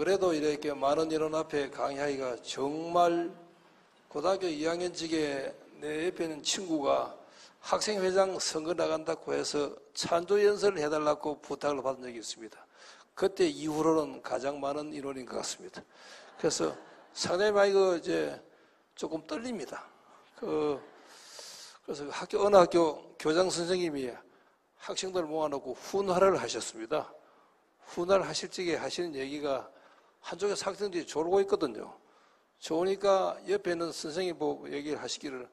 그래도 이렇게 많은 인원 앞에 강의하기가 정말 고등학교 2학년직에 내 옆에 있는 친구가 학생회장 선거 나간다고 해서 찬조 연설을 해달라고 부탁을 받은 적이 있습니다. 그때 이후로는 가장 많은 인원인 것 같습니다. 그래서 상당히 많이 이제 조금 떨립니다. 그래서 어느 학교 교장 선생님이 학생들 모아놓고 훈화를 하셨습니다. 훈화를 하실 적에 하시는 얘기가 한쪽에서 학생들이 졸고 있거든요. 좋으니까 옆에 있는 선생님 보고 얘기를 하시기를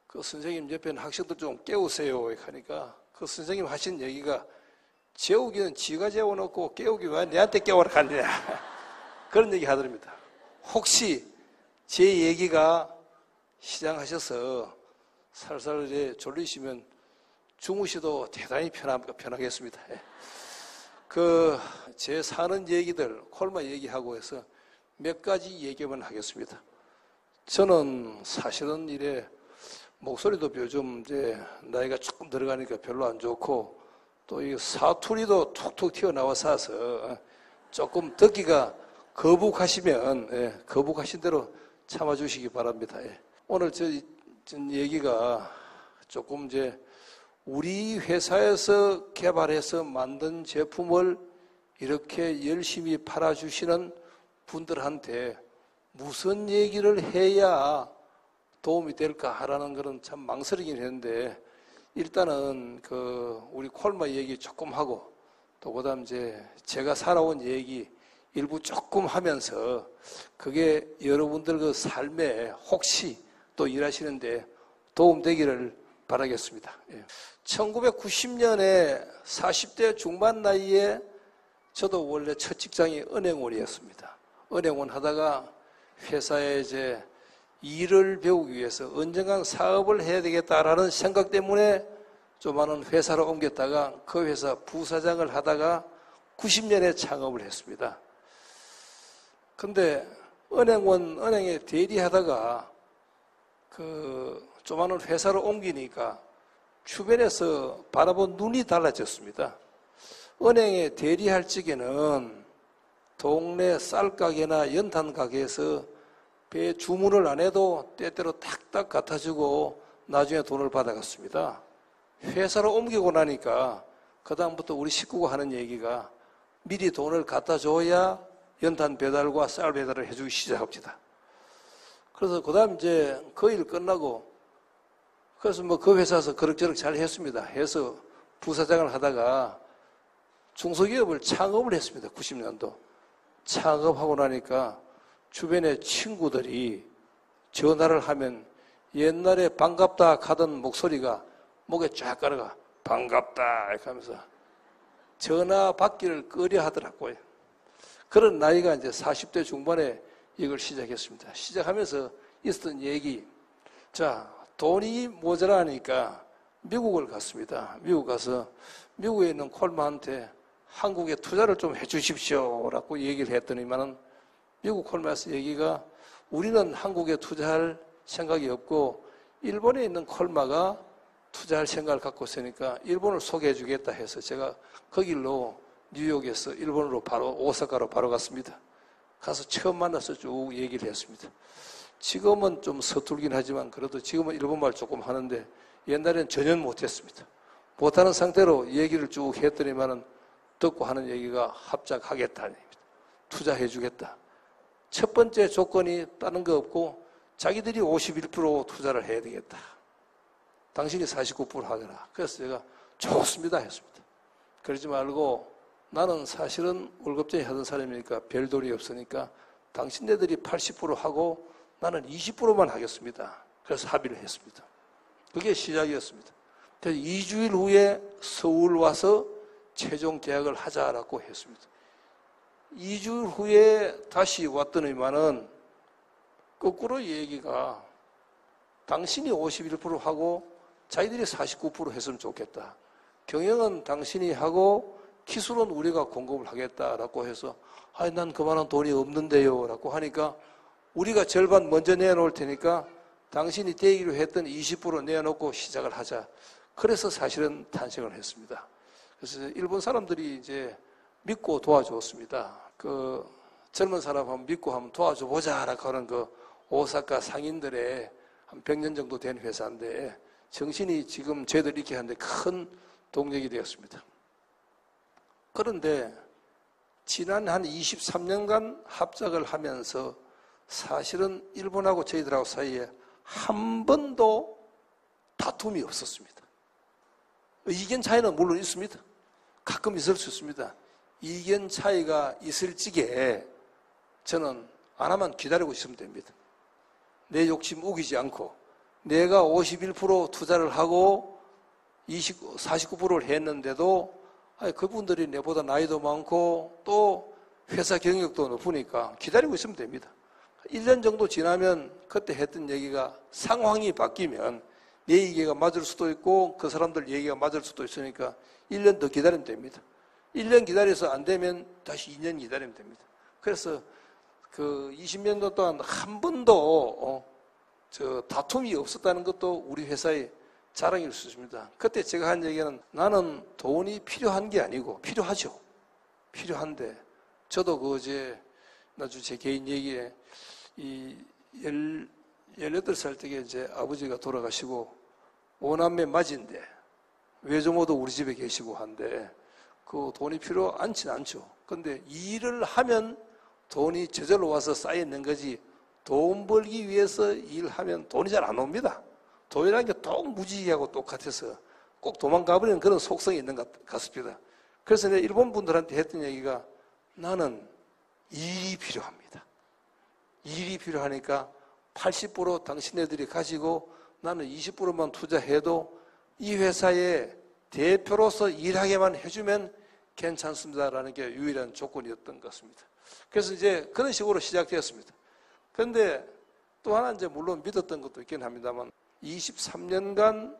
그 선생님 옆에 있는 학생들 좀 깨우세요 하니까 그 선생님 하신 얘기가 재우기는 지가 재워놓고 깨우기 왜 내한테 깨우라 하느냐 그런 얘기 하더랍니다. 혹시 제 얘기가 시장하셔서 살살 이제 졸리시면 주무시도 대단히 편하겠습니다. 제 사는 얘기들 콜마 얘기하고 해서 몇 가지 얘기만 하겠습니다. 저는 사실은 이래 목소리도 요즘 이제 나이가 조금 들어가니까 별로 안 좋고 또 이 사투리도 툭툭 튀어나와서 조금 듣기가 거북하시면 거북하신 대로 참아주시기 바랍니다. 오늘 저 얘기가 조금 이제 우리 회사에서 개발해서 만든 제품을 이렇게 열심히 팔아주시는 분들한테 무슨 얘기를 해야 도움이 될까 하라는 그런 참 망설이긴 했는데 일단은 우리 콜마 얘기 조금 하고 또 그다음 이제 제가 살아온 얘기 일부 조금 하면서 그게 여러분들 그 삶에 혹시 또 일하시는데 도움되기를 바라겠습니다. 1990년에 40대 중반 나이에 저도 원래 첫 직장이 은행원이었습니다. 은행원 하다가 회사에 이제 일을 배우기 위해서 언젠간 사업을 해야 되겠다라는 생각 때문에 조그마한 회사로 옮겼다가 그 회사 부사장을 하다가 90년에 창업을 했습니다. 근데 은행에 대리하다가 조그마한 회사로 옮기니까 주변에서 바라본 눈이 달라졌습니다. 은행에 대리할 적에는 동네 쌀가게나 연탄가게에서 배 주문을 안 해도 때때로 딱딱 갖다주고 나중에 돈을 받아갔습니다. 회사로 옮기고 나니까 그 다음부터 우리 식구가 하는 얘기가 미리 돈을 갖다줘야 연탄 배달과 쌀 배달을 해주기 시작합니다. 그래서 그 다음 이제 그 일 끝나고 그래서 그 회사에서 그럭저럭 잘 했습니다. 해서 부사장을 하다가 중소기업을 창업을 했습니다. 90년도. 창업하고 나니까 주변의 친구들이 전화를 하면 옛날에 반갑다 하던 목소리가 목에 쫙 깔아가 반갑다 이렇게 하면서 전화 받기를 꺼려 하더라고요. 그런 나이가 이제 40대 중반에 이걸 시작했습니다. 시작하면서 있었던 얘기. 자, 돈이 모자라니까 미국을 갔습니다. 미국 가서 미국에 있는 콜마한테 한국에 투자를 좀 해주십시오 라고 얘기를 했더니만은 미국 콜마에서 얘기가 우리는 한국에 투자할 생각이 없고 일본에 있는 콜마가 투자할 생각을 갖고 있으니까 일본을 소개해 주겠다 해서 제가 그 길로 뉴욕에서 일본으로 바로 오사카로 바로 갔습니다. 가서 처음 만나서 쭉 얘기를 했습니다. 지금은 좀 서툴긴 하지만 그래도 지금은 일본말 조금 하는데 옛날에는 전혀 못했습니다. 못하는 상태로 얘기를 쭉 했더니만은 듣고 하는 얘기가 합작하겠다는 얘기입니다. 투자해 주겠다. 첫 번째 조건이 다른 거 없고 자기들이 51% 투자를 해야 되겠다. 당신이 49% 하거라. 그래서 제가 좋습니다 했습니다. 그러지 말고 나는 사실은 월급쟁이 하던 사람이니까 별 돈이 없으니까 당신네들이 80% 하고 나는 20%만 하겠습니다. 그래서 합의를 했습니다. 그게 시작이었습니다. 그래서 2주일 후에 서울 와서 최종 계약을 하자라고 했습니다. 2주 후에 다시 왔더니만은 거꾸로 얘기가 당신이 51% 하고 자기들이 49% 했으면 좋겠다. 경영은 당신이 하고 기술은 우리가 공급을 하겠다라고 해서 난 그만한 돈이 없는데요 라고 하니까 우리가 절반 먼저 내놓을 테니까 당신이 대기로 했던 20% 내놓고 시작을 하자. 그래서 사실은 탄생을 했습니다. 그래서 일본 사람들이 이제 믿고 도와줬습니다. 젊은 사람 한번 믿고 한번 도와줘 보자라고 하는 그 오사카 상인들의 한 100년 정도 된 회사인데 정신이 지금 저희들 이렇게 하는데 큰 동력이 되었습니다. 그런데 지난 한 23년간 합작을 하면서 사실은 일본하고 저희들하고 사이에 한 번도 다툼이 없었습니다. 의견 차이는 물론 있습니다. 가끔 있을 수 있습니다. 의견 차이가 있을 적에 저는 하나만 기다리고 있으면 됩니다. 내 욕심 우기지 않고 내가 51% 투자를 하고 49%를 했는데도 그분들이 내보다 나이도 많고 또 회사 경력도 높으니까 기다리고 있으면 됩니다. 1년 정도 지나면 그때 했던 얘기가 상황이 바뀌면 내 얘기가 맞을 수도 있고 그 사람들 얘기가 맞을 수도 있으니까 1년 더 기다리면 됩니다. 1년 기다려서 안 되면 다시 2년 기다리면 됩니다. 그래서 그 20년도 동안 한 번도 다툼이 없었다는 것도 우리 회사의 자랑일 수 있습니다. 그때 제가 한 얘기는 나는 돈이 필요한 게 아니고 필요하죠. 필요한데 저도 나중에 제 개인 얘기에 18살 때에 이제 아버지가 돌아가시고 5남매 맞인데 외조모도 우리 집에 계시고 한데 그 돈이 필요 않진 않죠. 근데 일을 하면 돈이 저절로 와서 쌓여 있는 거지 돈 벌기 위해서 일하면 돈이 잘 안 옵니다. 돈이라는 게 무지개하고 똑같아서 꼭 도망가버리는 그런 속성이 있는 것 같습니다. 그래서 내가 일본 분들한테 했던 얘기가 나는 일이 필요합니다. 일이 필요하니까 80% 당신네들이 가지고 나는 20%만 투자해도 이 회사의 대표로서 일하게만 해주면 괜찮습니다라는 게 유일한 조건이었던 것 같습니다. 그래서 이제 그런 식으로 시작되었습니다. 그런데 또 하나 이제 물론 믿었던 것도 있긴 합니다만 23년간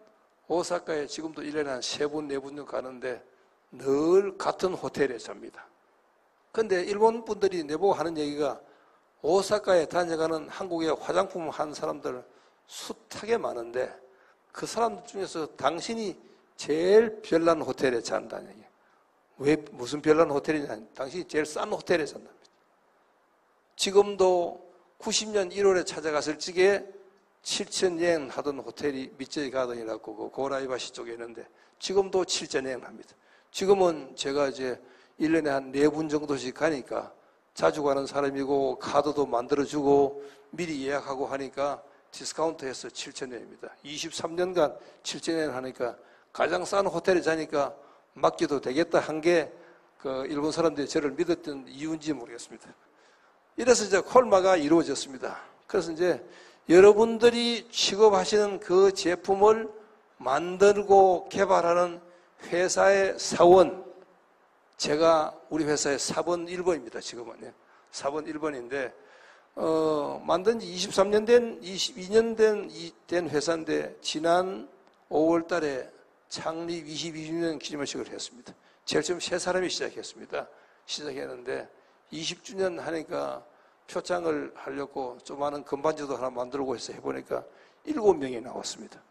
오사카에 지금도 1년에 한 3번, 4번 정도 가는데 늘 같은 호텔에 잡니다. 그런데 일본 분들이 내보고 하는 얘기가 오사카에 다녀가는 한국의 화장품 한 사람들 숱하게 많은데 그 사람들 중에서 당신이 제일 별난 호텔에 잔다는 얘기예요. 왜 무슨 별난 호텔이냐? 당신이 제일 싼 호텔에 잔답니다. 지금도 90년 1월에 찾아갔을 적에 7,000엔 하던 호텔이 미쯔이 가든이라고 그 고라이바시 쪽에 있는데 지금도 7,000엔 합니다. 지금은 제가 이제 1년에 한 4분 정도씩 가니까 자주 가는 사람이고 카드도 만들어주고 미리 예약하고 하니까 디스카운트해서 7,000엔입니다. 23년간 7,000엔 하니까 가장 싼 호텔에 자니까 맡기도 되겠다 한 게 그 일본 사람들이 저를 믿었던 이유인지 모르겠습니다. 이래서 이제 콜마가 이루어졌습니다. 그래서 이제 여러분들이 취급하시는 그 제품을 만들고 개발하는 회사의 사원, 제가 우리 회사의 4번 1번입니다. 지금은 4번 1번인데 만든 지 23년 된 22년 된 회사인데 지난 5월 달에 창립 22주년 기념식을 했습니다. 제일 처음 3사람이 시작했는데 20주년 하니까 표창을 하려고 조그마한 금반지도 하나 만들고 해서 해보니까 7명이 나왔습니다.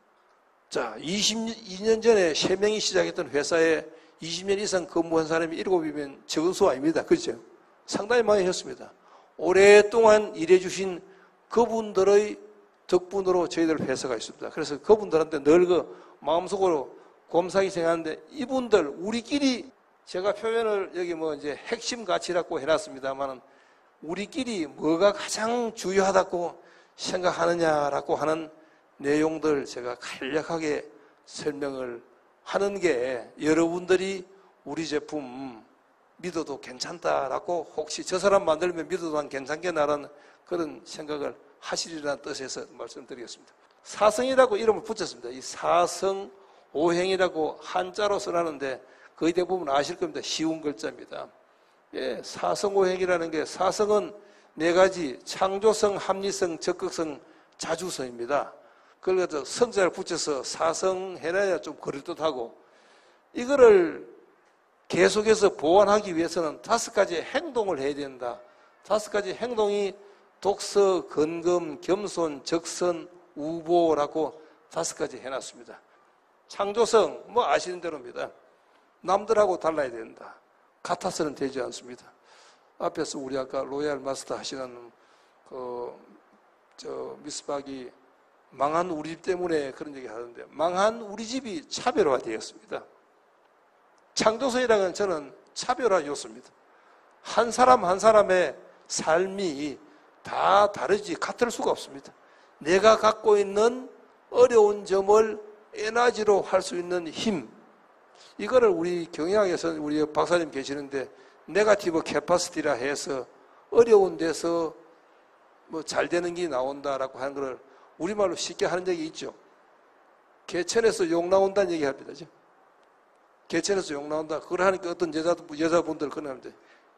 자, 22년 전에 3명이 시작했던 회사에 20년 이상 근무한 사람이 7이면 적은 수 아닙니다. 그렇죠? 상당히 많이 했습니다. 오랫동안 일해주신 그분들의 덕분으로 저희들 회사가 있습니다. 그래서 그분들한테 늘 그 마음속으로 곰삭이 생각하는데 이분들 우리끼리 제가 표현을 여기 이제 핵심 가치라고 해놨습니다만 우리끼리 뭐가 가장 중요하다고 생각하느냐라고 하는 내용들 제가 간략하게 설명을 하는 게 여러분들이 우리 제품 믿어도 괜찮다라고 혹시 저 사람 만들면 믿어도 난 괜찮겠나라는 그런 생각을 하시리라는 뜻에서 말씀드리겠습니다. 사성이라고 이름을 붙였습니다. 이 사성오행이라고 한자로 써놨는데 거의 대부분 아실 겁니다. 쉬운 글자입니다. 예, 사성오행이라는 게 사성은 4가지 창조성, 합리성, 적극성, 자주성입니다. 그걸 가지고 성자를 붙여서 사성해놔야 좀 그럴듯하고 이거를 계속해서 보완하기 위해서는 5가지 행동을 해야 된다. 5가지 행동이 독서, 건금, 겸손, 적선, 우보라고 5가지 해놨습니다. 창조성, 아시는 대로입니다. 남들하고 달라야 된다. 같아서는 되지 않습니다. 앞에서 우리 아까 로얄 마스터 하시는 미스박이 망한 우리 집 때문에 그런 얘기 하는데, 망한 우리 집이 차별화되었습니다. 창조성이라는 저는 차별화 요소입니다. 한 사람 한 사람의 삶이 다 다르지 같을 수가 없습니다. 내가 갖고 있는 어려운 점을 에너지로 할 수 있는 힘, 이거를 우리 경영학에서는 우리 박사님 계시는데 네거티브 캐파시티라 해서 어려운 데서 뭐 잘 되는 게 나온다라고 하는 걸 우리말로 쉽게 하는 적이 있죠. 개천에서 욕 나온다는 얘기 합니다. 개천에서 욕 나온다. 그걸 하니까 어떤 여자분들 그러는데,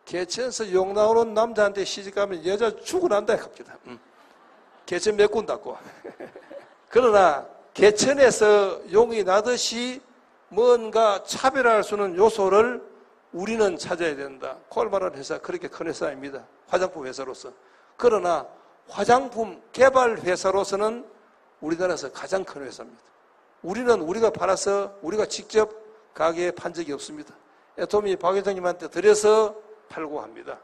개천에서 욕 나오는 남자한테 시집가면 여자 죽어난다 합니다. 개천 몇 군 닦고. 그러나 개천에서 용이 나듯이 뭔가 차별할 수 있는 요소를 우리는 찾아야 된다. 콜마라는 회사, 그렇게 큰 회사입니다. 화장품 회사로서. 그러나 화장품 개발 회사로서는 우리나라에서 가장 큰 회사입니다. 우리는 우리가 팔아서 우리가 직접 가게에 판 적이 없습니다. 애토미 박 회장님한테 들여서 팔고 합니다.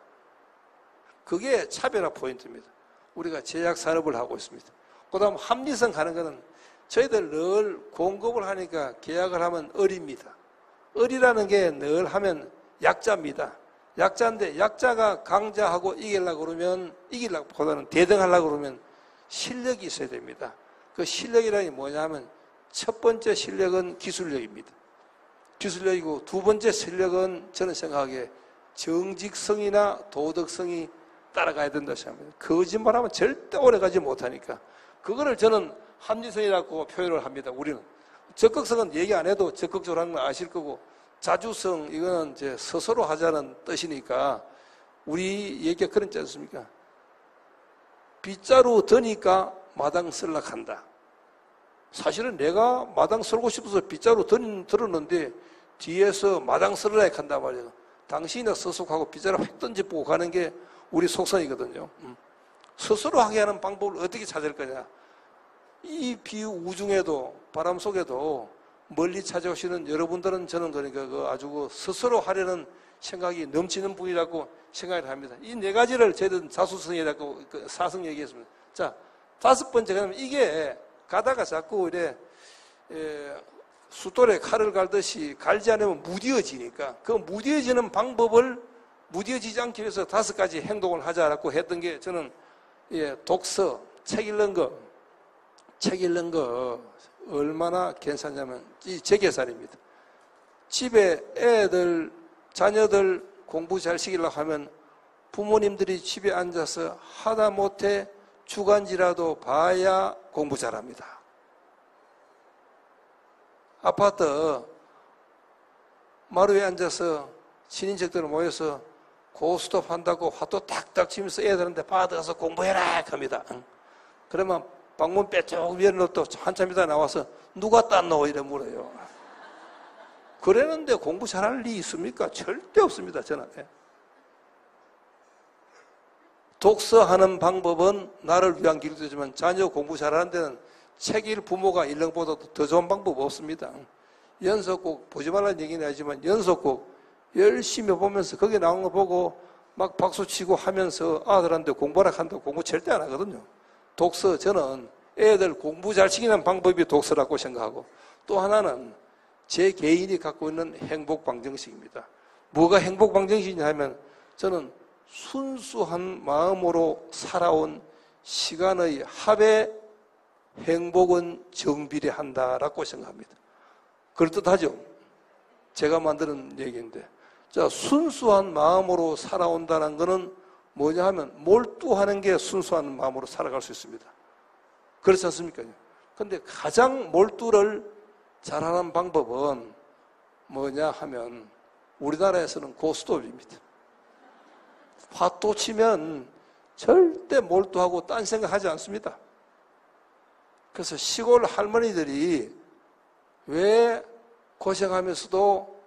그게 차별화 포인트입니다. 우리가 제약 산업을 하고 있습니다. 그 다음 합리성 가는 거는 저희들 늘 공급을 하니까 계약을 하면 을입니다. 을이라는 게 늘 하면 약자입니다. 약자인데 약자가 강자하고 이기려고 그러면, 이기려고 보다는 대등하려고 그러면 실력이 있어야 됩니다. 그 실력이라는 게 뭐냐 하면 첫 번째 실력은 기술력입니다. 기술력이고 두 번째 실력은 저는 생각하기에 정직성이나 도덕성이 따라가야 된다고 생각합니다. 거짓말하면 절대 오래가지 못하니까 그거를 저는 합리성이라고 표현을 합니다. 우리는 적극성은 얘기 안 해도 적극적으로 하는 건 아실 거고, 자주성 이거는 이제 스스로 하자는 뜻이니까 우리 얘기가 그렇지 않습니까? 빗자루 드니까 마당 쓸락한다. 사실은 내가 마당 쓸고 싶어서 빗자루 들었는데 뒤에서 마당 쓸락 한단 말이에요. 당신이 서속하고 빗자루 획 던져보고 가는 게 우리 속성이거든요. 스스로 하게 하는 방법을 어떻게 찾을 거냐. 이 비우중에도 바람 속에도 멀리 찾아오시는 여러분들은 저는 그러니까 아주 스스로 하려는 생각이 넘치는 분이라고 생각을 합니다. 이 네 가지를 저희들은 자수성이라고 사성 얘기했습니다. 자, 다섯 번째, 그러면 이게 가다가 자꾸 이래 숫돌에 칼을 갈듯이 갈지 않으면 무뎌지니까 그 무뎌지는 방법을 무뎌지지 않기 위해서 다섯 가지 행동을 하자라고 했던 게, 저는 독서, 책 읽는 거 얼마나 괜찮냐면 제 계산입니다. 집에 애들, 자녀들 공부 잘 시키려고 하면 부모님들이 집에 앉아서 하다 못해 주간지라도 봐야 공부 잘합니다. 아파트 마루에 앉아서 친인척들 모여서 고스톱 한다고 화도 탁탁 치면서 애들한테 받아서 공부해라 합니다. 그러면 방문 빼쭉 열어놓고 한참 있다 나와서 누가 땄노? 이래 물어요. 그랬는데 공부 잘할 리 있습니까? 절대 없습니다. 저는. 독서하는 방법은 나를 위한 길이지만 자녀 공부 잘하는 데는 책일 부모가 읽는 것보다 더 좋은 방법 없습니다. 연속곡 보지 말라는 얘기는 하지만 연속곡 열심히 보면서 거기 나온 거 보고 막 박수치고 하면서 아들한테 공부하라 한다고 공부 절대 안 하거든요. 독서, 저는 애들 공부 잘 시키는 방법이 독서라고 생각하고, 또 하나는 제 개인이 갖고 있는 행복 방정식입니다. 뭐가 행복 방정식이냐 하면 저는 순수한 마음으로 살아온 시간의 합에 행복은 정비례한다라고 생각합니다. 그럴듯하죠? 제가 만드는 얘기인데, 자, 순수한 마음으로 살아온다는 것은 뭐냐 하면 몰두하는 게 순수한 마음으로 살아갈 수 있습니다. 그렇지 않습니까? 그런데 가장 몰두를 잘하는 방법은 뭐냐 하면 우리나라에서는 고스톱입니다. 화도 치면 절대 몰두하고 딴 생각하지 않습니다. 그래서 시골 할머니들이 왜 고생하면서도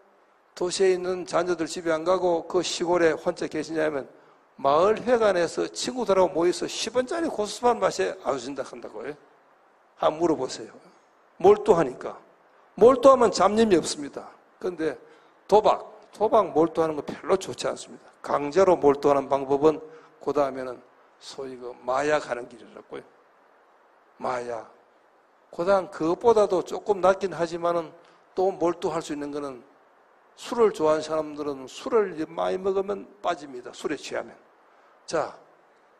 도시에 있는 자녀들 집에 안 가고 그 시골에 혼자 계시냐면 마을 회관에서 친구들하고 모여서 10원짜리 고스톱 맛에 아주신다 한다고요. 한번 물어보세요. 몰두하니까. 몰두하면 잡념이 없습니다. 그런데 도박, 도박 몰두하는 거 별로 좋지 않습니다. 강제로 몰두하는 방법은 그 다음에는 소위 그 마약하는 길이라고요. 마약. 그 다음 그것보다도 조금 낫긴 하지만은 또 몰두할 수 있는 거는 술을 좋아하는 사람들은 술을 많이 먹으면 빠집니다. 술에 취하면. 자,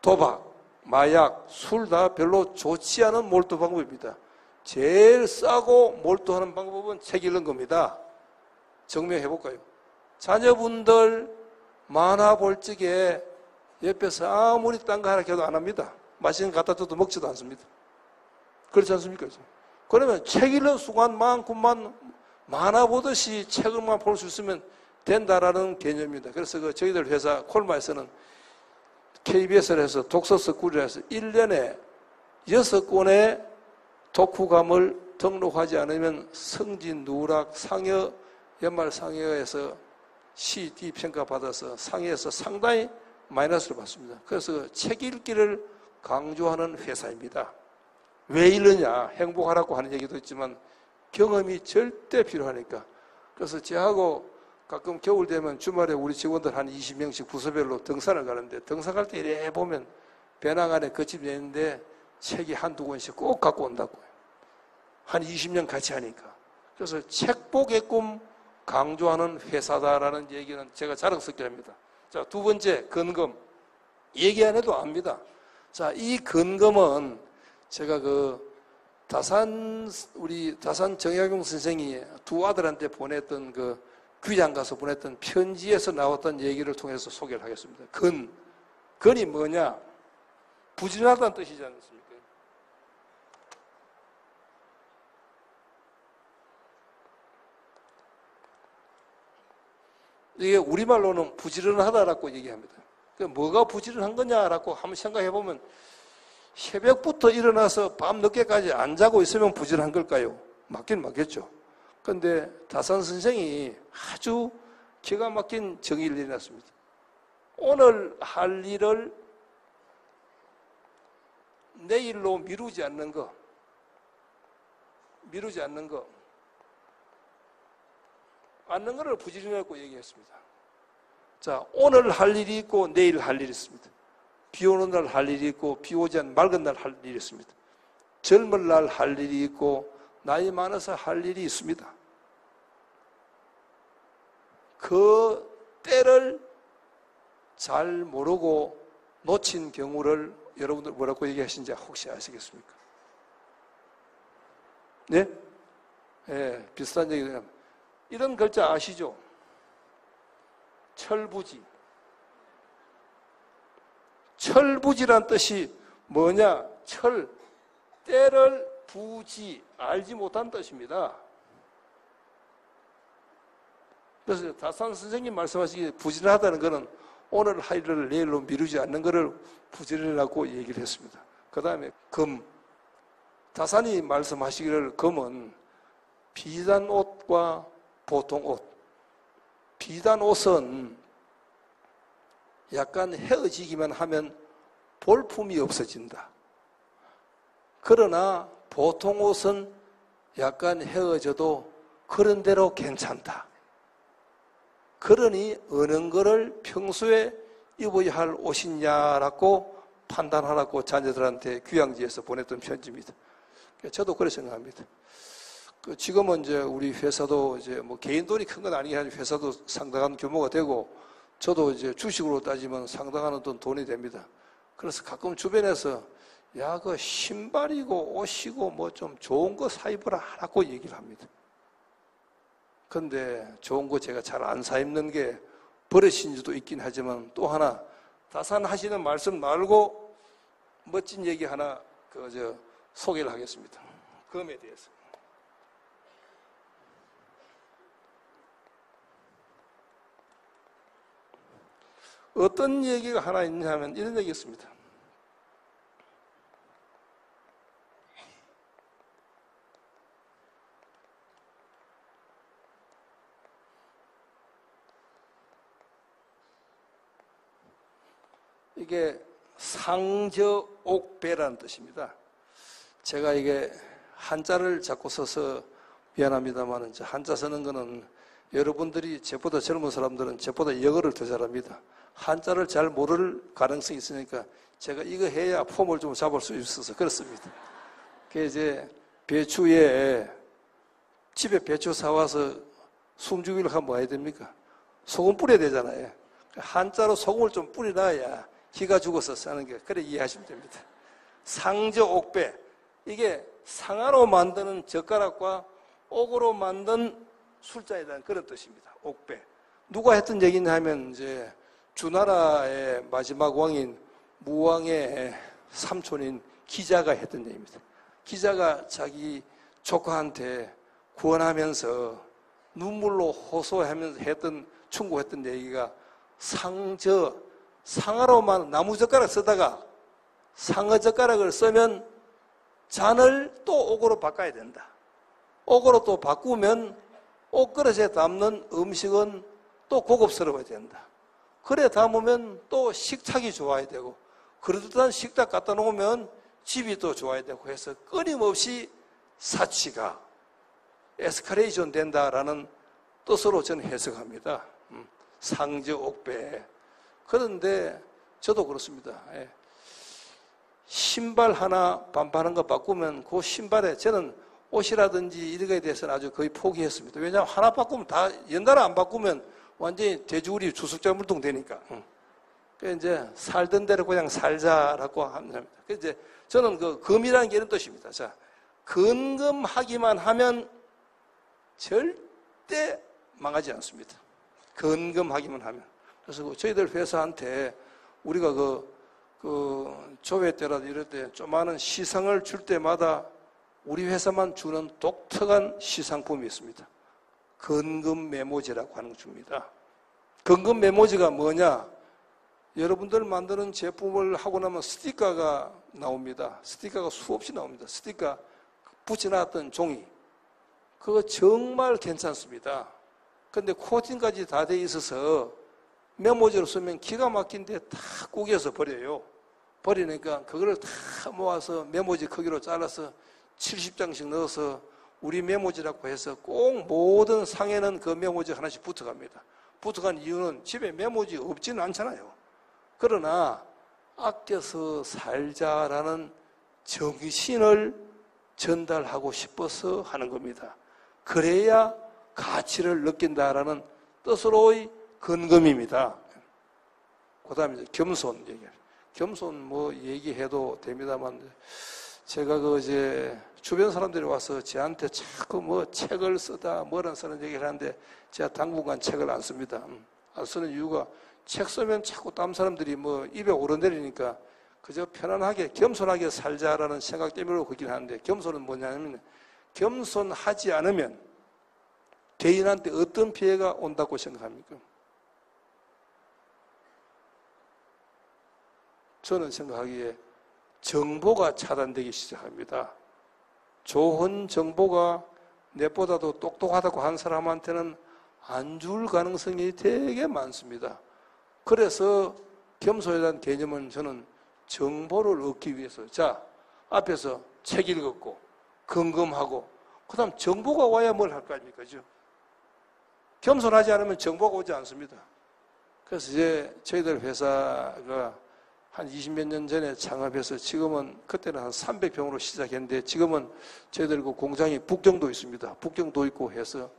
도박, 마약, 술 다 별로 좋지 않은 몰두 방법입니다. 제일 싸고 몰두하는 방법은 책 읽는 겁니다. 증명해 볼까요? 자녀분들 만화 볼 적에 옆에서 아무리 딴 거 하나 해도 안 합니다. 맛있는 거 갖다 줘도 먹지도 않습니다. 그렇지 않습니까? 그러면 책 읽는 순간만큼만 만화 보듯이 책을만 볼 수 있으면 된다라는 개념입니다. 그래서 저희들 회사 콜마에서는 KBS를 해서 독서서 꾸리라 해서 1년에 6권의 독후감을 등록하지 않으면 성진, 누락, 상여, 연말 상여에서 CD 평가 받아서 상여에서 상당히 마이너스를 받습니다. 그래서 책 읽기를 강조하는 회사입니다. 왜 이러냐? 행복하라고 하는 얘기도 있지만 경험이 절대 필요하니까. 그래서 저하고 가끔 겨울 되면 주말에 우리 직원들 한 20명씩 부서별로 등산을 가는데 등산 갈 때 이래 보면 배낭 안에 거집이 있는데 책이 한두 권씩 꼭 갖고 온다고요. 한 20년 같이 하니까. 그래서 책 보게끔 강조하는 회사다라는 얘기는 제가 자랑스럽게 합니다. 자, 두 번째, 근검. 얘기 안 해도 압니다. 자, 이 근검은 제가 우리 다산 정약용 선생이 두 아들한테 보냈던 귀장 가서 보냈던 편지에서 나왔던 얘기를 통해서 소개를 하겠습니다. 근이 뭐냐? 부지런하다는 뜻이지 않습니까? 이게 우리말로는 부지런하다라고 얘기합니다. 뭐가 부지런한 거냐라고 한번 생각해 보면 새벽부터 일어나서 밤 늦게까지 안 자고 있으면 부지런한 걸까요? 맞긴 맞겠죠. 그런데 다산 선생이 아주 기가 막힌 정의를 내놨습니다. 오늘 할 일을 내일로 미루지 않는 거. 않는 거를 부지런하고 얘기했습니다. 자, 오늘 할 일이 있고 내일 할 일이 있습니다. 비 오는 날 할 일이 있고 비 오지 않는 맑은 날 할 일이 있습니다. 젊은 날 할 일이 있고 나이 많아서 할 일이 있습니다. 그 때를 잘 모르고 놓친 경우를 여러분들 뭐라고 얘기하시는지 혹시 아시겠습니까? 네? 예, 비슷한 얘기를 합니다. 이런 글자 아시죠? 철부지. 철부지란 뜻이 뭐냐? 때를 부지, 알지 못한 뜻입니다. 그래서 다산 선생님 말씀하시기에 부지런하다는 것은 오늘 할 일을 내일로 미루지 않는 것을 부지런이라고 얘기를 했습니다. 그 다음에 금. 다산이 말씀하시기를 금은 비단 옷과 보통 옷. 비단 옷은 약간 헤어지기만 하면 볼품이 없어진다. 그러나 보통 옷은 약간 헤어져도 그런 대로 괜찮다. 그러니 어느 거를 평소에 입어야 할 옷이냐라고 판단하라고 자녀들한테 귀향지에서 보냈던 편지입니다. 저도 그렇게 생각합니다. 지금은 이제 우리 회사도 이제 뭐 개인 돈이 큰 건 아니긴 하지만 회사도 상당한 규모가 되고 저도 이제 주식으로 따지면 상당한 돈이 됩니다. 그래서 가끔 주변에서 야, 그 신발이고 옷이고 뭐 좀 좋은 거 사 입으라라고 얘기를 합니다. 근데 좋은 거 제가 잘 안 사 입는 게 버릇인 지도 있긴 하지만 또 하나 다산 하시는 말씀 말고 멋진 얘기 하나 소개를 하겠습니다. 금에 대해서. 어떤 얘기가 하나 있냐면 이런 얘기 있습니다. 이게 상저옥배라는 뜻입니다. 제가 이게 한자를 자꾸 써서 미안합니다만 한자 쓰는 거는 여러분들이 저보다 젊은 사람들은 저보다 영어를 더 잘합니다. 한자를 잘 모를 가능성이 있으니까 제가 이거 해야 폼을 좀 잡을 수 있어서 그렇습니다. 그게 이제 배추에 집에 배추 사와서 숨죽이를 하면 뭐 해야 됩니까? 소금 뿌려야 되잖아요. 한자로 소금을 좀 뿌려놔야 기가 죽어서 사는 게 그래 이해하시면 됩니다. 상저옥배 이게 상하로 만드는 젓가락과 옥으로 만든 술자에 대한 그런 뜻입니다. 옥배. 누가 했던 얘기냐 하면 이제 주나라의 마지막 왕인 무왕의 삼촌인 기자가 했던 얘기입니다. 기자가 자기 조카한테 구원하면서 눈물로 호소하면서 충고했던 얘기가 상하로만 나무젓가락 쓰다가 상어젓가락을 쓰면 잔을 또 옥으로 바꿔야 된다. 옥으로 또 바꾸면 옥그릇에 담는 음식은 또 고급스러워야 된다. 그래 담으면 또 식탁이 좋아야 되고 그럴듯한 식탁 갖다 놓으면 집이 또 좋아야 되고 해서 끊임없이 사치가 에스컬레이션 된다라는 뜻으로 저는 해석합니다. 상저옥배. 그런데 저도 그렇습니다. 신발 하나 반판한 거 바꾸면 그 신발에 저는 옷이라든지 이런 거에 대해서는 아주 거의 포기했습니다. 왜냐하면 하나 바꾸면 다 연달아 안 바꾸면 완전히 돼지우리 주석자물통 되니까. 그래서 이제 살던 대로 그냥 살자라고 합니다. 그래서 이제 저는 그 금이라는 게 이런 뜻입니다. 자, 근금하기만 하면 절대 망하지 않습니다. 근금하기만 하면. 그래서 저희들 회사한테 우리가 그 조회 때라도 이럴 때 조그마한 시상을 줄 때마다 우리 회사만 주는 독특한 시상품이 있습니다. 근금 메모지라고 하는 거 줍니다. 근금 메모지가 뭐냐? 여러분들 만드는 제품을 하고 나면 스티커가 나옵니다. 스티커가 수없이 나옵니다. 스티커 붙여놨던 종이. 그거 정말 괜찮습니다. 근데 코팅까지 다 돼 있어서 메모지로 쓰면 기가 막힌데 다 구겨서 버려요. 버리니까 그거를 다 모아서 메모지 크기로 잘라서 70장씩 넣어서 우리 메모지라고 해서 꼭 모든 상에는 그 메모지 하나씩 붙어갑니다. 붙어간 이유는 집에 메모지 없지는 않잖아요. 그러나 아껴서 살자라는 정신을 전달하고 싶어서 하는 겁니다. 그래야 가치를 느낀다라는 뜻으로의 근금입니다. 그 다음에 이제 겸손 얘기해요. 겸손 뭐 얘기해도 됩니다만, 제가 이제 주변 사람들이 와서 저한테 자꾸 뭐 책을 쓰다 뭐란 쓰는 얘기를 하는데 제가 당분간 책을 안 씁니다. 안 쓰는 이유가 책 쓰면 자꾸 다른 사람들이 뭐 입에 오르내리니까 그저 편안하게 겸손하게 살자라는 생각 때문에 그렇긴 하는데, 겸손은 뭐냐면 겸손하지 않으면 개인한테 어떤 피해가 온다고 생각합니까? 저는 생각하기에 정보가 차단되기 시작합니다. 좋은 정보가 내보다도 똑똑하다고 한 사람한테는 안 줄 가능성이 되게 많습니다. 그래서 겸손에 대한 개념은 저는 정보를 얻기 위해서, 자, 앞에서 책 읽었고 궁금하고 그 다음 정보가 와야 뭘 할 거 아닙니까? 그죠? 겸손하지 않으면 정보가 오지 않습니다. 그래서 이제 저희들 회사가 한 20몇 년 전에 창업해서 지금은, 그때는 한 300평으로 시작했는데 지금은 저희들 그 공장이 북경도 있습니다. 북경도 있고 해서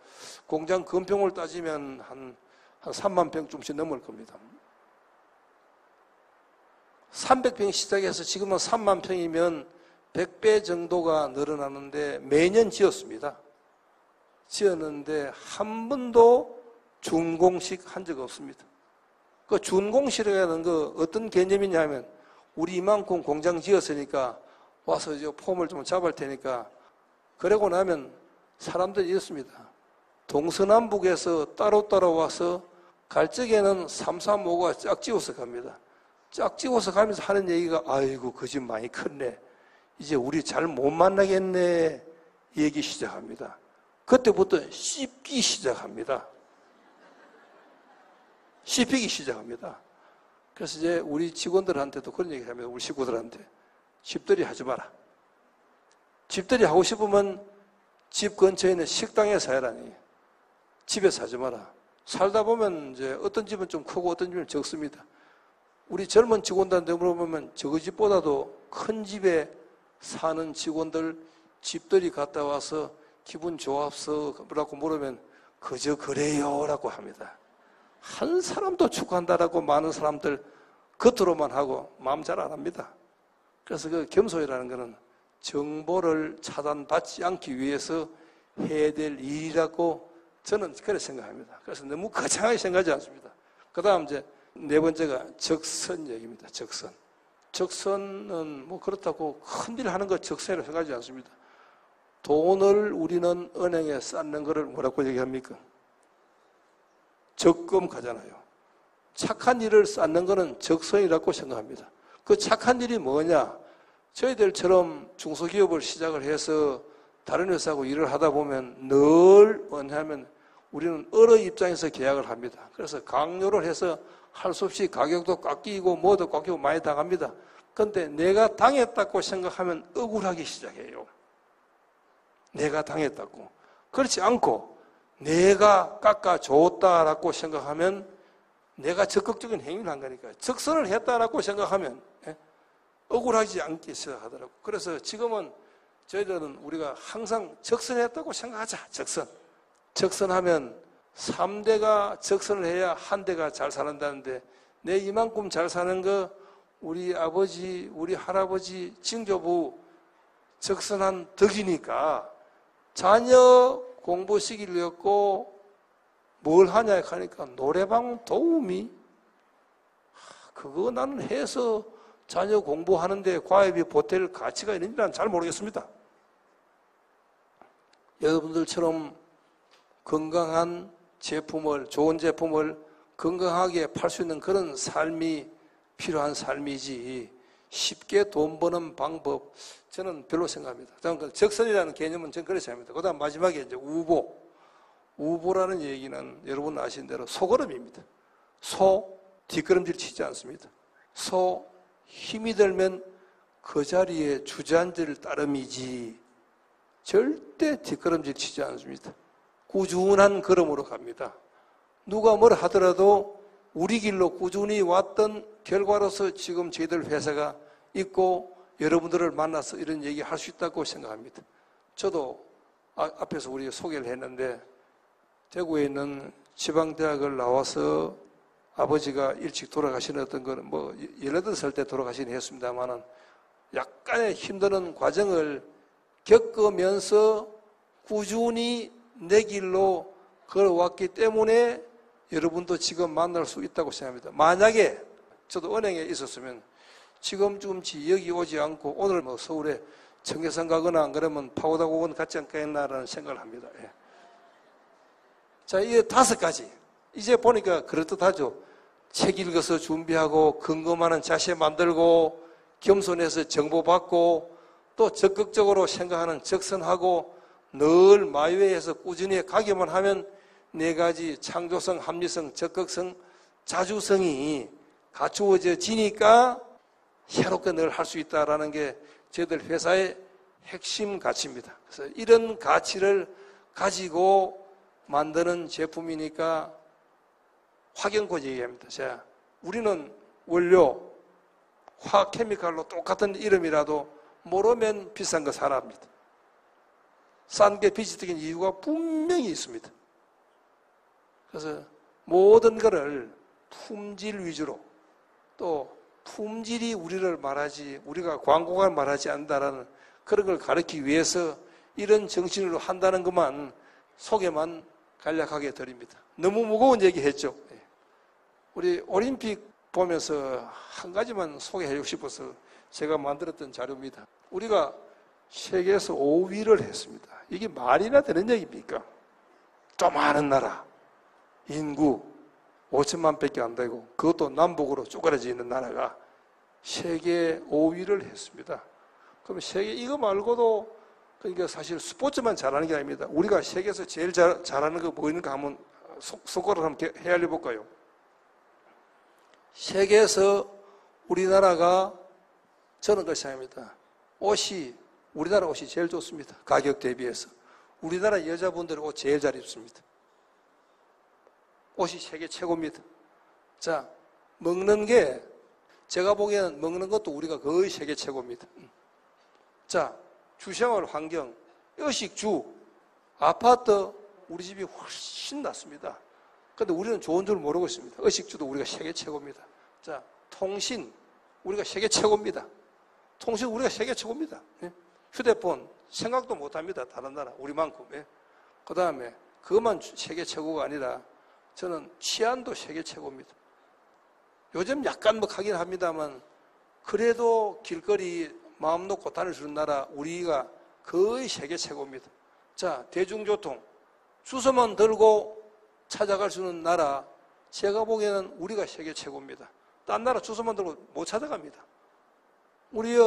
공장 건평을 따지면 한 3만 평쯤씩 넘을 겁니다. 300평 시작해서 지금은 3만 평이면 100배 정도가 늘어나는데 매년 지었습니다. 지었는데 한 번도 준공식 한 적 없습니다. 그 준공식이라는 거 어떤 개념이냐면, 우리 이만큼 공장 지었으니까 와서 이제 폼을 좀 잡을 테니까, 그러고 나면 사람들이 이렇습니다. 동서남북에서 따로따로 와서 갈 적에는 3, 4, 5가 쫙 지워서 갑니다. 쫙 지워서 가면서 하는 얘기가, 아이고 그 집 많이 컸네, 이제 우리 잘 못 만나겠네 얘기 시작합니다. 그때부터 씹기 시작합니다. 씹히기 시작합니다. 그래서 이제 우리 직원들한테도 그런 얘기를 합니다. 우리 식구들한테. 집들이 하지 마라. 집들이 하고 싶으면 집 근처에 있는 식당에 사야라니. 집에 사지 마라. 살다 보면 이제 어떤 집은 좀 크고 어떤 집은 적습니다. 우리 젊은 직원들한테 물어보면 저거 집보다도 큰 집에 사는 직원들 집들이 갔다 와서 기분 좋았어 라고 물으면 그저 그래요 라고 합니다. 한 사람도 축하한다라고 많은 사람들 겉으로만 하고 마음 잘 안 합니다. 그래서 그 겸손이라는 것은 정보를 차단받지 않기 위해서 해야 될 일이라고 저는 그렇게 생각합니다. 그래서 너무 거창하게 생각하지 않습니다. 그 다음 이제 네 번째가 적선 얘기입니다. 적선. 적선은 뭐 그렇다고 큰일 하는 거 적선이라고 생각하지 않습니다. 돈을 우리는 은행에 쌓는 것을 뭐라고 얘기합니까? 적금 가잖아요. 착한 일을 쌓는 것은 적선이라고 생각합니다. 그 착한 일이 뭐냐? 저희들처럼 중소기업을 시작을 해서 다른 회사하고 일을 하다 보면 늘 뭐냐면 우리는 어느 입장에서 계약을 합니다. 그래서 강요를 해서 할 수 없이 가격도 깎이고 뭐도 깎이고 많이 당합니다. 그런데 내가 당했다고 생각하면 억울하기 시작해요. 내가 당했다고. 그렇지 않고 내가 깎아줬다라고 생각하면 내가 적극적인 행위를 한 거니까 적선을 했다라고 생각하면 억울하지 않게 시작하더라고요. 그래서 지금은 저희들은 우리가 항상 적선했다고 생각하자. 적선. 적선하면 3대가 적선을 해야 한 대가 잘 사는다는데 내 이만큼 잘 사는 거 우리 아버지, 우리 할아버지, 증조부 적선한 덕이니까 자녀 공부 시키려고 뭘 하냐 하니까 노래방 도우미 그거 나는 해서 자녀 공부하는데 과외비 보탤 가치가 있는지 난 잘 모르겠습니다. 여러분들처럼 건강한 제품을, 좋은 제품을 건강하게 팔 수 있는 그런 삶이 필요한 삶이지 쉽게 돈 버는 방법 저는 별로 생각합니다. 다음 적선이라는 개념은 저는 그렇게 생각합니다. 그 다음 마지막에 이제 우보. 우보라는 얘기는 여러분 아시는 대로 소걸음입니다. 소 뒷걸음질 치지 않습니다. 소 힘이 들면 그 자리에 주저앉을 따름이지 절대 뒷걸음질 치지 않습니다. 꾸준한 걸음으로 갑니다. 누가 뭘 하더라도 우리 길로 꾸준히 왔던 결과로서 지금 저희들 회사가 있고 여러분들을 만나서 이런 얘기 할 수 있다고 생각합니다. 저도 앞에서 우리가 소개를 했는데 대구에 있는 지방대학을 나와서 아버지가 일찍 돌아가신 어떤 거는 뭐 18살 때 돌아가시긴 했습니다만은 약간의 힘드는 과정을 겪으면서 꾸준히 내 길로 걸어왔기 때문에 여러분도 지금 만날 수 있다고 생각합니다. 만약에 저도 은행에 있었으면 지금쯤치 여기 오지 않고 오늘 뭐 서울에 청계산 가거나 안 그러면 파고다 공원 같지 않겠나라는 생각을 합니다. 예. 자, 이 5가지. 이제 보니까 그럴듯하죠. 책 읽어서 준비하고 근거많은 자세 만들고 겸손해서 정보받고 또 적극적으로 생각하는 적선하고 늘 마이웨이에서 꾸준히 가기만 하면 4가지 창조성, 합리성, 적극성, 자주성이 갖추어지니까 새롭게 늘 할 수 있다는 게 저희들 회사의 핵심 가치입니다. 그래서 이런 가치를 가지고 만드는 제품이니까 확연코 얘기합니다. 자, 우리는 원료, 화학 케미칼로 똑같은 이름이라도 모르면 비싼 거 사라 합니다. 싼 게 비지적인 이유가 분명히 있습니다. 그래서 모든 것을 품질 위주로 또 품질이 우리를 말하지 우리가 광고가 말하지 않는다라는 그런 걸 가르치기 위해서 이런 정신으로 한다는 것만 소개만 간략하게 드립니다. 너무 무거운 얘기 했죠. 우리 올림픽 보면서 한 가지만 소개해주고 싶어서 제가 만들었던 자료입니다. 우리가 세계에서 5위를 했습니다. 이게 말이나 되는 얘기입니까? 조그마한 나라, 인구 5천만 밖에 안 되고 그것도 남북으로 쪼그라져 있는 나라가 세계 5위를 했습니다. 그럼 세계 이거 말고도 그러니까 사실 스포츠만 잘하는 게 아닙니다. 우리가 세계에서 제일 잘하는 거 뭐 있는가 한번 손가락으로 한번 헤아려 볼까요? 세계에서 우리나라가 저는 그렇게 생각합니다. 우리나라 옷이 제일 좋습니다. 가격 대비해서. 우리나라 여자분들이 옷 제일 잘 입습니다. 옷이 세계 최고입니다. 자, 먹는 게 제가 보기에는 먹는 것도 우리가 거의 세계 최고입니다. 자, 주생활 환경, 의식주, 아파트, 우리 집이 훨씬 낫습니다. 근데 우리는 좋은 줄 모르고 있습니다. 의식주도 우리가 세계 최고입니다. 자, 통신, 우리가 세계 최고입니다. 통신 우리가 세계 최고입니다. 예? 휴대폰 생각도 못합니다. 다른 나라 우리만큼. 예? 그 다음에 그것만 세계 최고가 아니라 저는 치안도 세계 최고입니다. 요즘 약간 뭐 하긴 합니다만 그래도 길거리 마음 놓고 다닐 수 있는 나라 우리가 거의 세계 최고입니다. 자, 대중교통 주소만 들고 찾아갈 수 있는 나라 제가 보기에는 우리가 세계 최고입니다. 딴 나라 주소만 들고 못 찾아갑니다. 우리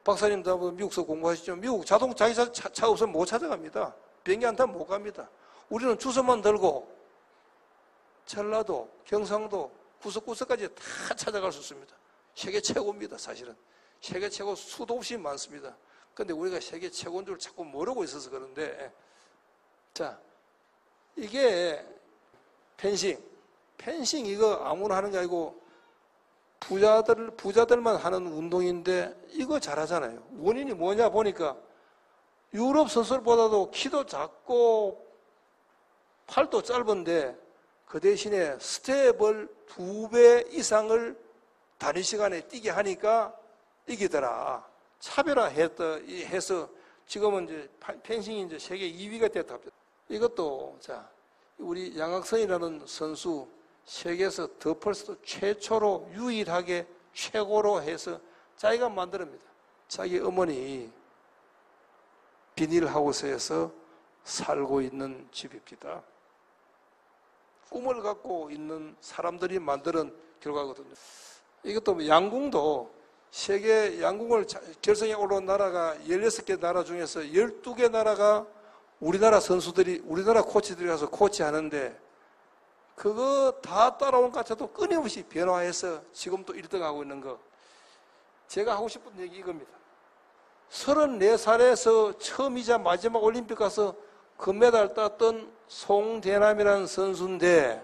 박사님도 미국서 공부하시죠. 미국 자기 차 없으면 못 찾아갑니다. 비행기 안 타면 못 갑니다. 우리는 주소만 들고 전라도, 경상도, 구석구석까지 다 찾아갈 수 있습니다. 세계 최고입니다. 사실은 세계 최고 수도 없이 많습니다. 그런데 우리가 세계 최고인 줄 자꾸 모르고 있어서 그런데 자, 이게 펜싱 이거 아무나 하는 게 아니고 부자들만 하는 운동인데 이거 잘하잖아요. 원인이 뭐냐 보니까 유럽 선수들보다도 키도 작고 팔도 짧은데 그 대신에 스텝을 2배 이상을 단위 시간에 뛰게 하니까 이기더라. 차별화해서 지금은 이제 펜싱이 이제 세계 2위가 됐다. 이것도 자, 우리 양학선이라는 선수 세계에서 더 펄스도 최초로 유일하게 최고로 해서 자기가 만듭니다. 자기 어머니 비닐하우스에서 살고 있는 집입니다. 꿈을 갖고 있는 사람들이 만드는 결과거든요. 이것도 양궁도 세계 양궁을 결승에 올라온 나라가 16개 나라 중에서 12개 나라가 우리나라 선수들이, 우리나라 코치들이 가서 코치하는데 그거 다 따라온 것 같아도 끊임없이 변화해서 지금 또 1등하고 있는 거. 제가 하고 싶은 얘기 이겁니다. 34살에서 처음이자 마지막 올림픽 가서 금메달 땄던 송대남이라는 선수인데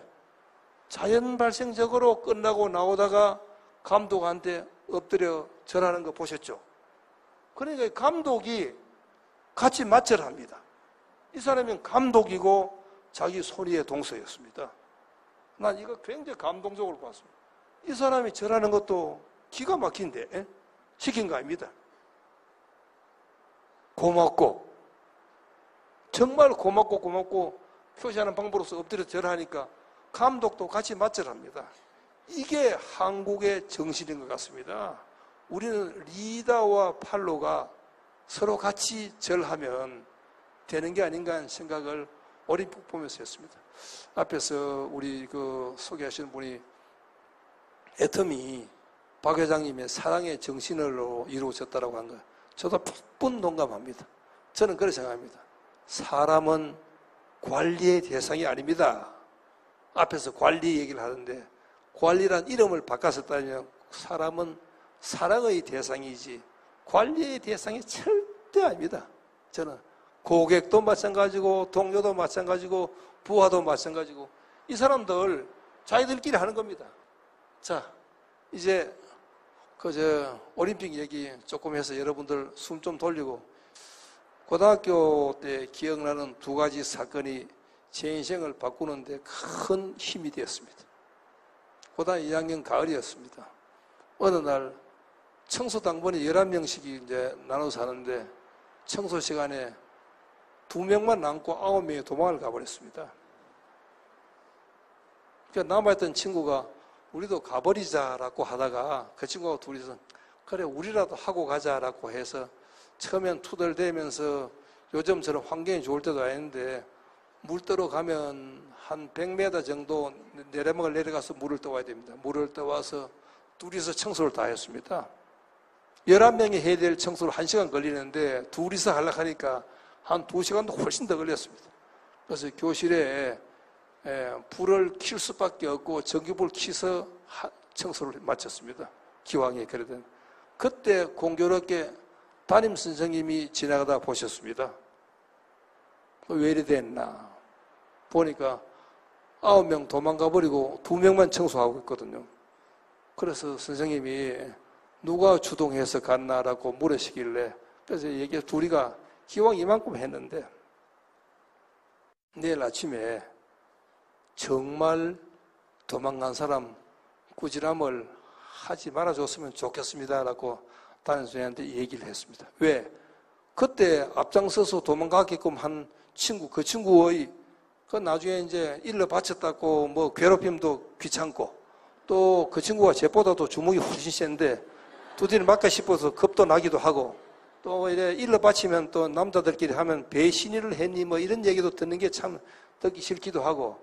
자연 발생적으로 끝나고 나오다가 감독한테 엎드려 절하는 거 보셨죠? 그러니까 감독이 같이 맞절합니다. 이 사람은 감독이고 자기 소리의 동서였습니다. 난 이거 굉장히 감동적으로 봤습니다. 이 사람이 절하는 것도 기가 막힌데 시킨 거 아닙니다. 고맙고 정말 고맙고 표시하는 방법으로서 엎드려 절하니까 감독도 같이 맞절합니다. 이게 한국의 정신인 것 같습니다. 우리는 리더와 팔로가 서로 같이 절하면 되는 게 아닌가 하는 생각을 올림픽 보면서 했습니다. 앞에서 우리 소개하시는 분이 애텀이 박 회장님의 사랑의 정신으로 이루어졌다고 한 거예요. 저도 푹 동감합니다. 저는 그렇게 생각합니다. 사람은 관리의 대상이 아닙니다. 앞에서 관리 얘기를 하는데 관리란 이름을 바꿨었다면 사람은 사랑의 대상이지 관리의 대상이 절대 아닙니다. 저는 고객도 마찬가지고 동료도 마찬가지고 부하도 마찬가지고 이 사람들 자기들끼리 하는 겁니다. 자, 이제 올림픽 얘기 조금 해서 여러분들 숨 좀 돌리고 고등학교 때 기억나는 2가지 사건이 제 인생을 바꾸는데 큰 힘이 되었습니다. 고등학교 2학년 가을이었습니다. 어느 날 청소 당번에 11명씩이 이제 나눠서 하는데 청소 시간에 2명만 남고 9명이 도망을 가버렸습니다. 그러니까 남아있던 친구가 우리도 가버리자라고 하다가 그 친구가 둘이서 그래 우리라도 하고 가자라고 해서 처음엔 투덜대면서 요즘처럼 환경이 좋을 때도 아닌데 물 떠러 가면 한 100m 정도 내리막을 내려가서 물을 떠와야 됩니다. 물을 떠와서 둘이서 청소를 다 했습니다. 11명이 해야 될 청소를 1시간 걸리는데 둘이서 하려고 하니까 한 2시간도 훨씬 더 걸렸습니다. 그래서 교실에 불을 킬 수밖에 없고 전기불을 켜서 청소를 마쳤습니다. 기왕에 그러던 그때 공교롭게 담임 선생님이 지나가다 보셨습니다. 왜 이리 됐나 보니까 9명 도망가 버리고 2명만 청소하고 있거든요. 그래서 선생님이 누가 주동해서 갔나라고 물으시길래 그래서 얘기 둘이가 기왕 이만큼 했는데 내일 아침에 정말 도망간 사람 꾸지람을 하지 말아줬으면 좋겠습니다라고 담임선생님한테 얘기를 했습니다. 왜? 그때 앞장서서 도망가게끔 한 친구, 그 친구의 그 나중에 이제 일러 바쳤다고 뭐 괴롭힘도 귀찮고 또 그 친구가 쟤보다도 주먹이 훨씬 센데 두드려 맞까 싶어서 겁도 나기도 하고 또 이래 일러 바치면 또 남자들끼리 하면 배신을 했니 뭐 이런 얘기도 듣는 게 참 듣기 싫기도 하고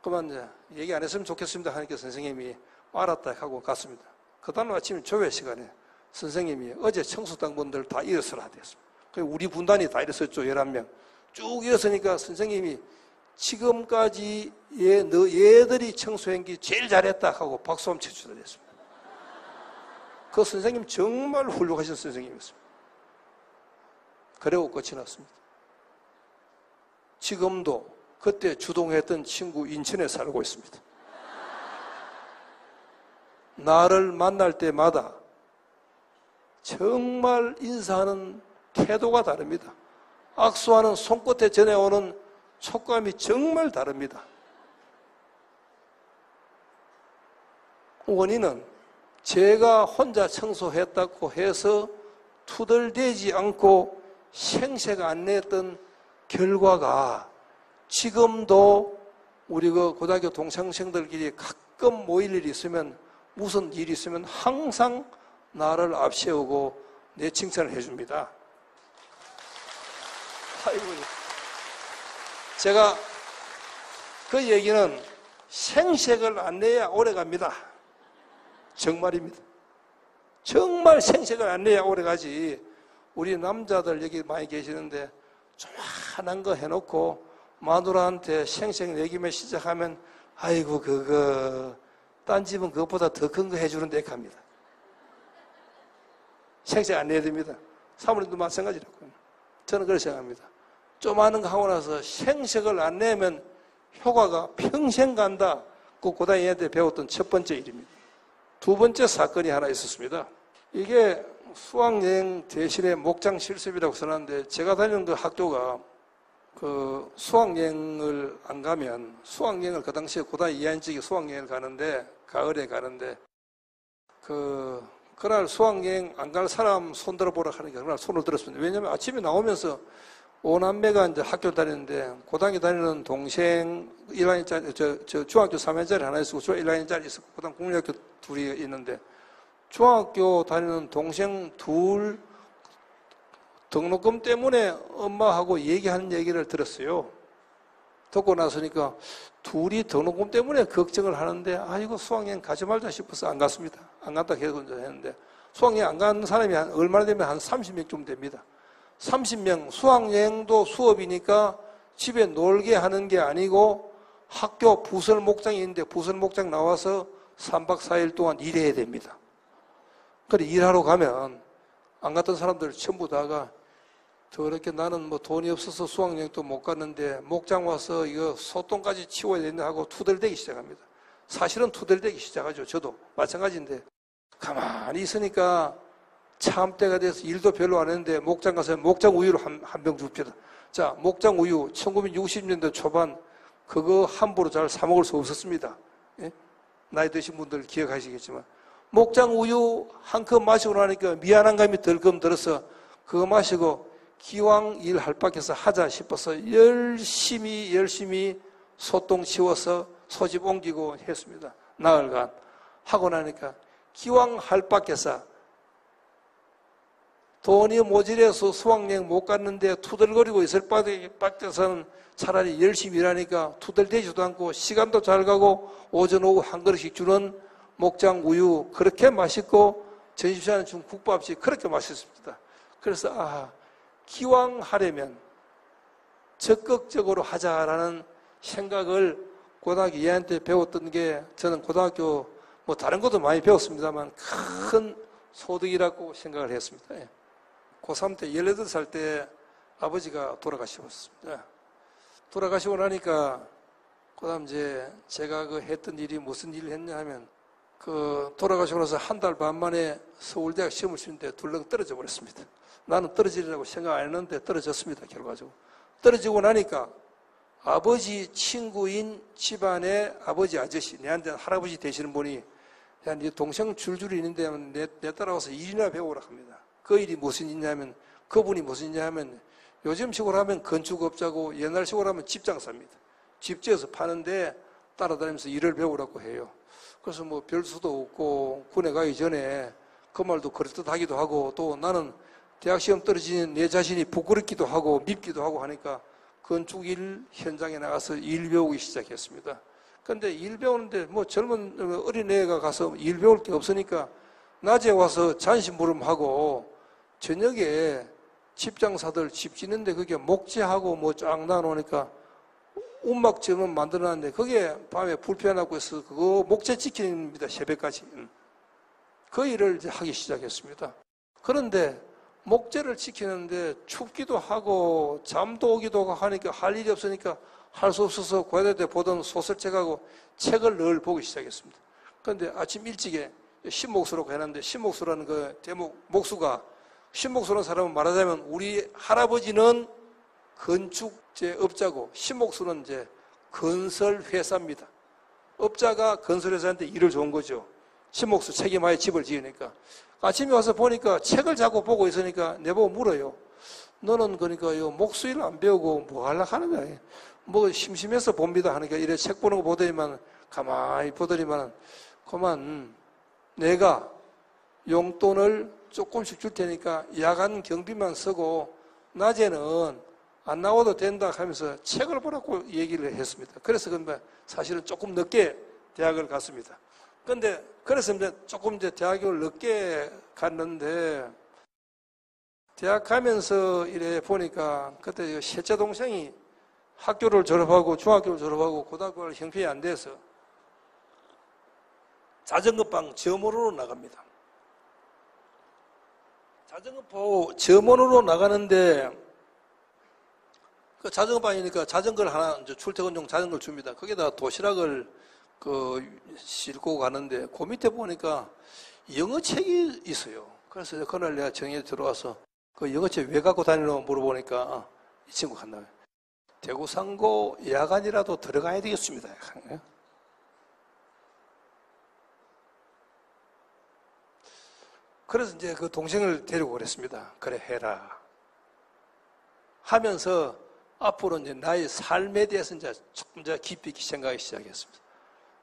그만 이제 얘기 안 했으면 좋겠습니다 하니까 선생님이 알았다 하고 갔습니다. 그 다음 아침 조회 시간에 선생님이 어제 청소당분들 다 일어서라 됐습니다. 우리 분단이 다 일어섰죠. 11명. 쭉 일어서니까 선생님이 지금까지 얘들이 청소한 게 제일 잘했다 하고 박수 한번 쳐주다 됐습니다. 그 선생님 정말 훌륭하신 선생님이었습니다. 그리고 끝이 났습니다. 지금도 그때 주동했던 친구 인천에 살고 있습니다. 나를 만날 때마다 정말 인사하는 태도가 다릅니다. 악수하는 손끝에 전해오는 촉감이 정말 다릅니다. 원인은 제가 혼자 청소했다고 해서 투덜대지 않고 생색 안 냈던 결과가 지금도 우리 그 고등학교 동창생들끼리 가끔 모일 일이 있으면 무슨 일이 있으면 항상 나를 앞세우고 내 칭찬을 해줍니다. 아이고, 제가 그 얘기는 생색을 안 내야 오래 갑니다. 정말입니다. 정말 생색을 안 내야 오래 가지. 우리 남자들 여기 많이 계시는데 조만한 거 해놓고 마누라한테 생색 내기면 시작하면 아이고 그거 딴 집은 그것보다 더 큰 거 해주는 데 갑니다. 생색 안 내야 됩니다. 사모님도 마찬가지라고. 저는 그렇게 생각합니다. 조그마한 거 하고 나서 생색을 안 내면 효과가 평생 간다. 그 고등학교한테 배웠던 첫 번째 일입니다. 두 번째 사건이 하나 있었습니다. 이게 수학여행 대신에 목장 실습이라고 써놨는데 제가 다니는 그 학교가 그 수학여행을 안 가면 수학여행을 그 당시에 고등학교 2학년쯤에 수학여행을 가는데 가을에 가는데 그날 수학여행 안 갈 사람 손 들어보라 하니까 그날 손을 들었습니다. 왜냐하면 아침에 나오면서 5남매가 이제 학교 다니는데 고등학교 다니는 동생 1학년짜리 저 중학교 3학년짜리 하나 있었고 중학교 1학년짜리 있었고 그다음 국민학교 둘이 있는데 중학교 다니는 동생 둘 등록금 때문에 엄마하고 얘기하는 얘기를 들었어요. 듣고 나서니까 둘이 등록금 때문에 걱정을 하는데 이거 수학여행 가지 말자 싶어서 안 갔습니다. 안 갔다 계속 했는데 수학여행 안 가는 사람이 얼마나 되면 한 30명쯤 됩니다. 30명 수학여행도 수업이니까 집에 놀게 하는 게 아니고 학교 부설 목장이 있는데 부설 목장 나와서 3박 4일 동안 일해야 됩니다. 그래 일하러 가면 안 갔던 사람들 전부 다가 저렇게 나는 뭐 돈이 없어서 수학여행도 못 갔는데 목장 와서 이거 소똥까지 치워야 된다 하고 투덜대기 시작합니다. 사실은 투덜대기 시작하죠. 저도 마찬가지인데 가만히 있으니까 참때가 돼서 일도 별로 안 했는데 목장 가서 목장 우유를 한 병 줍니다. 자, 목장 우유 1960년대 초반 그거 함부로 잘 사 먹을 수 없었습니다. 예? 나이 드신 분들 기억하시겠지만 목장 우유 한 컵 마시고 나니까 미안한 감이 덜금 들어서 그거 마시고 기왕 일할 밖에서 하자 싶어서 열심히 소똥 치워서 소집 옮기고 했습니다. 나흘간 하고 나니까 기왕 할 밖에서 돈이 모자라서 수학여행 못 갔는데 투덜거리고 있을 밖에서는 차라리 열심히 일하니까 투덜대지도 않고 시간도 잘 가고 오전 오후 한 그릇씩 주는 목장 우유 그렇게 맛있고 점심시간에 준 국밥이 그렇게 맛있습니다. 그래서 기왕 하려면 적극적으로 하자라는 생각을 고등학교 2학년 배웠던 게 저는 고등학교 뭐 다른 것도 많이 배웠습니다만 큰 소득이라고 생각을 했습니다. 고3 때 18살 때 아버지가 돌아가셨습니다. 돌아가시고 나니까 그다음 이제 제가 그 했던 일이 무슨 일을 했냐 하면 그 돌아가시고 나서 한 달 반 만에 서울대학 시험을 치는데 둘렁 떨어져 버렸습니다. 나는 떨어지리라고 생각 안 했는데 떨어졌습니다. 결과적으로. 떨어지고 나니까 아버지 친구인 집안의 아버지 아저씨, 내한테 할아버지 되시는 분이 야, 네 동생 줄줄이 있는데 내 따라와서 일이나 배우라 합니다. 그 일이 무슨 일이냐면 그분이 무슨 일이냐 하면 요즘식으로 하면 건축업자고 옛날식으로 하면 집장사입니다. 집 지어서 파는데 따라다니면서 일을 배우라고 해요. 그래서 뭐 별 수도 없고 군에 가기 전에 그 말도 그럴듯하기도 하고 또 나는 대학 시험 떨어지는 내 자신이 부끄럽기도 하고 밉기도 하고 하니까 건축 일 현장에 나가서 일 배우기 시작했습니다. 근데 일 배우는데 뭐 젊은 어린애가 가서 일 배울 게 없으니까 낮에 와서 잔심부름하고 저녁에 집장사들 집 짓는데 그게 목재하고 뭐 쫙 나눠놓으니까 움막점은 만들어놨는데 그게 밤에 불 피워놓고 해서 그거 목재 지키는 겁니다. 새벽까지. 그 일을 이제 하기 시작했습니다. 그런데 목재를 지키는데 춥기도 하고 잠도 오기도 하고 하니까 할 일이 없으니까 할 수 없어서 고려대 때 보던 소설책하고 책을 늘 보기 시작했습니다. 그런데 아침 일찍에 신목수라고 해놨는데 신목수라는 그 대목, 목수가 신목수라는 사람은 말하자면 우리 할아버지는 건축제 업자고 신목수는 이제 건설회사입니다. 업자가 건설회사한테 일을 준 거죠. 신목수 책임하에 집을 지으니까. 아침에 와서 보니까 책을 자꾸 보고 있으니까 내보고 물어요. 너는 그러니까 요 목수일 안 배우고 뭐 하려고 하는 거야. 뭐 심심해서 봅니다 하니까 이래 책 보는 거 보더니만 가만히 보더니만 그만 내가 용돈을 조금씩 줄 테니까 야간 경비만 쓰고 낮에는 안 나와도 된다 하면서 책을 보라고 얘기를 했습니다. 그래서 사실은 조금 늦게 대학을 갔습니다. 근데 그래서 이제 조금 이제 대학을 늦게 갔는데 대학 가면서 이래 보니까 그때 셋째 동생이 학교를 졸업하고 중학교를 졸업하고 고등학교를 형편이 안 돼서 자전거방 점원으로 나갑니다. 자전거방 점원으로 나가는데 그 자전거방이니까 자전거를 하나 이제 출퇴근용 자전거를 줍니다. 거기다가 도시락을 싣고 가는데 그 밑에 보니까 영어책이 있어요. 그래서 그날 내가 정리에 들어와서 그 영어책 왜 갖고 다니려고 물어보니까 이 친구 간다고요. 대구상고 야간이라도 들어가야 되겠습니다. 그래서 이제 그 동생을 데리고 그랬습니다. 그래 해라 하면서 앞으로 이제 나의 삶에 대해서 이제 조금 더 깊이 생각하기 시작했습니다.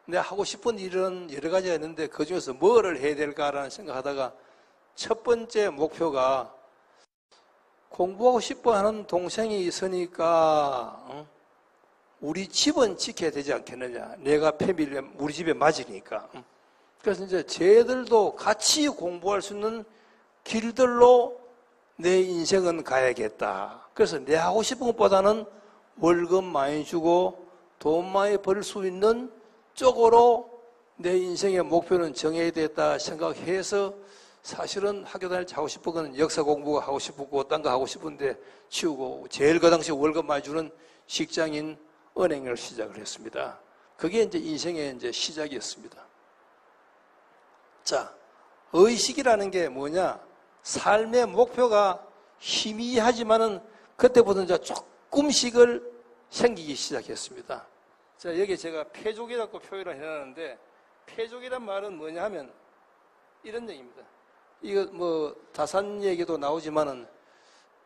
내가 하고 싶은 일은 여러 가지가 있는데 그 중에서 뭐를 해야 될까라는 생각하다가 첫 번째 목표가 공부하고 싶어 하는 동생이 있으니까 우리 집은 지켜야 되지 않겠느냐. 내가 패밀리 우리 집에 맞으니까. 그래서 이제 쟤들도 같이 공부할 수 있는 길들로 내 인생은 가야겠다. 그래서 내 하고 싶은 것보다는 월급 많이 주고 돈 많이 벌 수 있는 쪽으로 내 인생의 목표는 정해야 되겠다 생각해서 사실은 학교 다닐 때 하고 싶은 거는 역사 공부가 하고 싶고 딴 거 하고 싶은데 치우고 제일 그 당시 월급 많이 주는 직장인 은행을 시작을 했습니다. 그게 이제 인생의 이제 시작이었습니다. 자, 의식이라는 게 뭐냐? 삶의 목표가 희미하지만은 그때부터 이제 조금씩을 생기기 시작했습니다. 자, 여기 제가 패족이라고 표현을 해놨는데 패족이란 말은 뭐냐 하면 이런 얘기입니다. 이거 뭐 다산 얘기도 나오지만은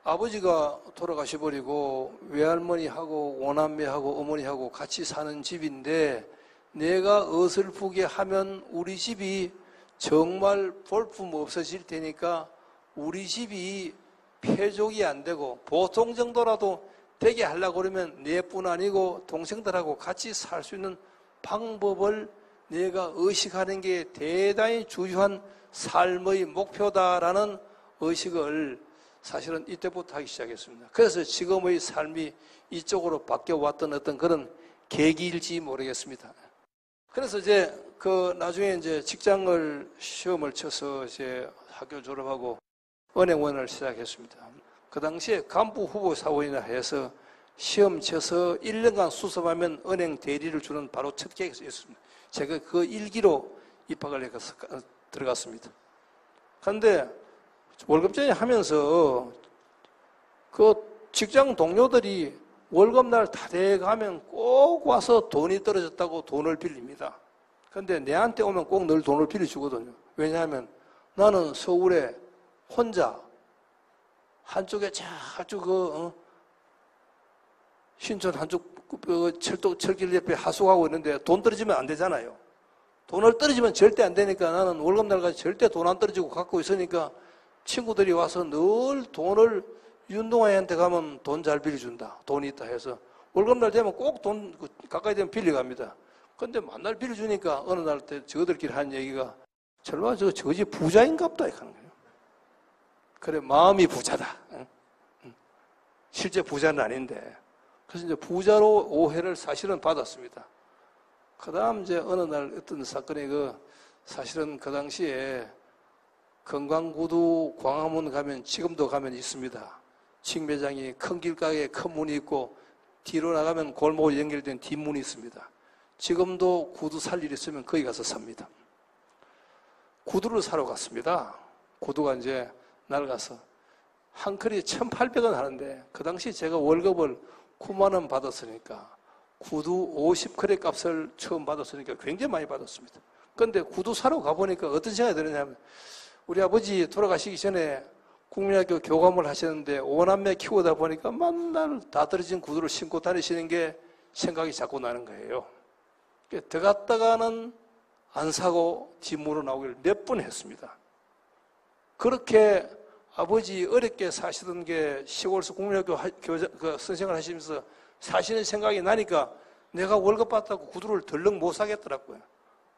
아버지가 돌아가셔버리고 외할머니하고 오남매하고 어머니하고 같이 사는 집인데 내가 어설프게 하면 우리 집이 정말 볼품 없어질 테니까 우리 집이 패족이 안 되고 보통 정도라도 되게 하려고 그러면 내뿐 아니고 동생들하고 같이 살 수 있는 방법을 내가 의식하는 게 대단히 중요한 삶의 목표다라는 의식을 사실은 이때부터 하기 시작했습니다. 그래서 지금의 삶이 이쪽으로 바뀌어왔던 어떤 그런 계기일지 모르겠습니다. 그래서 이제 나중에 이제 직장을 시험을 쳐서 이제 학교 졸업하고 은행원을 시작했습니다. 그 당시에 간부 후보 사원이나 해서 시험 쳐서 1년간 수습하면 은행 대리를 주는 바로 첫 계획이었습니다. 제가 그 일기로 입학을 해서 들어갔습니다. 그런데 월급쟁이 하면서 그 직장 동료들이 월급날 다 돼가면 꼭 와서 돈이 떨어졌다고 돈을 빌립니다. 그런데 내한테 오면 꼭 늘 돈을 빌려주거든요. 왜냐하면 나는 서울에 혼자 한쪽에 저쪽 신촌 한쪽 철길 옆에 하숙하고 있는데 돈 떨어지면 안 되잖아요. 돈을 떨어지면 절대 안 되니까 나는 월급날까지 절대 돈 안 떨어지고 갖고 있으니까 친구들이 와서 늘 돈을 윤동아한테 가면 돈 잘 빌려준다. 돈이 있다 해서 월급날 되면 꼭 돈 가까이 되면 빌려갑니다. 근데 만날 빌려주니까 어느 날 때 저들끼리 한 얘기가 설마 저지 부자인갑다 이렇게 하는 거예요. 그래 마음이 부자다. 실제 부자는 아닌데. 그래서 이제 부자로 오해를 사실은 받았습니다. 그 다음 이제 어느 날 어떤 사건이 사실은 그 당시에 건강구두 광화문 가면 지금도 가면 있습니다. 직매장이 큰 길가에 큰 문이 있고 뒤로 나가면 골목으로 연결된 뒷문이 있습니다. 지금도 구두 살 일 있으면 거기 가서 삽니다. 구두를 사러 갔습니다. 구두가 이제 낡아서 한 컬이 1,800원 하는데 그 당시 제가 월급을 9만 원 받았으니까 구두 50컬의 값을 처음 받았으니까 굉장히 많이 받았습니다. 그런데 구두 사러 가보니까 어떤 생각이 드느냐면 우리 아버지 돌아가시기 전에 국민학교 교감을 하셨는데 5남매 키우다 보니까 맨날 다 떨어진 구두를 신고 다니시는 게 생각이 자꾸 나는 거예요. 들어갔다가는 안 사고 뒷문으로 나오기를 몇 번 했습니다. 그렇게 아버지 어렵게 사시던 게 시골에서 국민학교 선생을 하시면서 사시는 생각이 나니까 내가 월급 받다고 구두를 덜렁 못 사겠더라고요.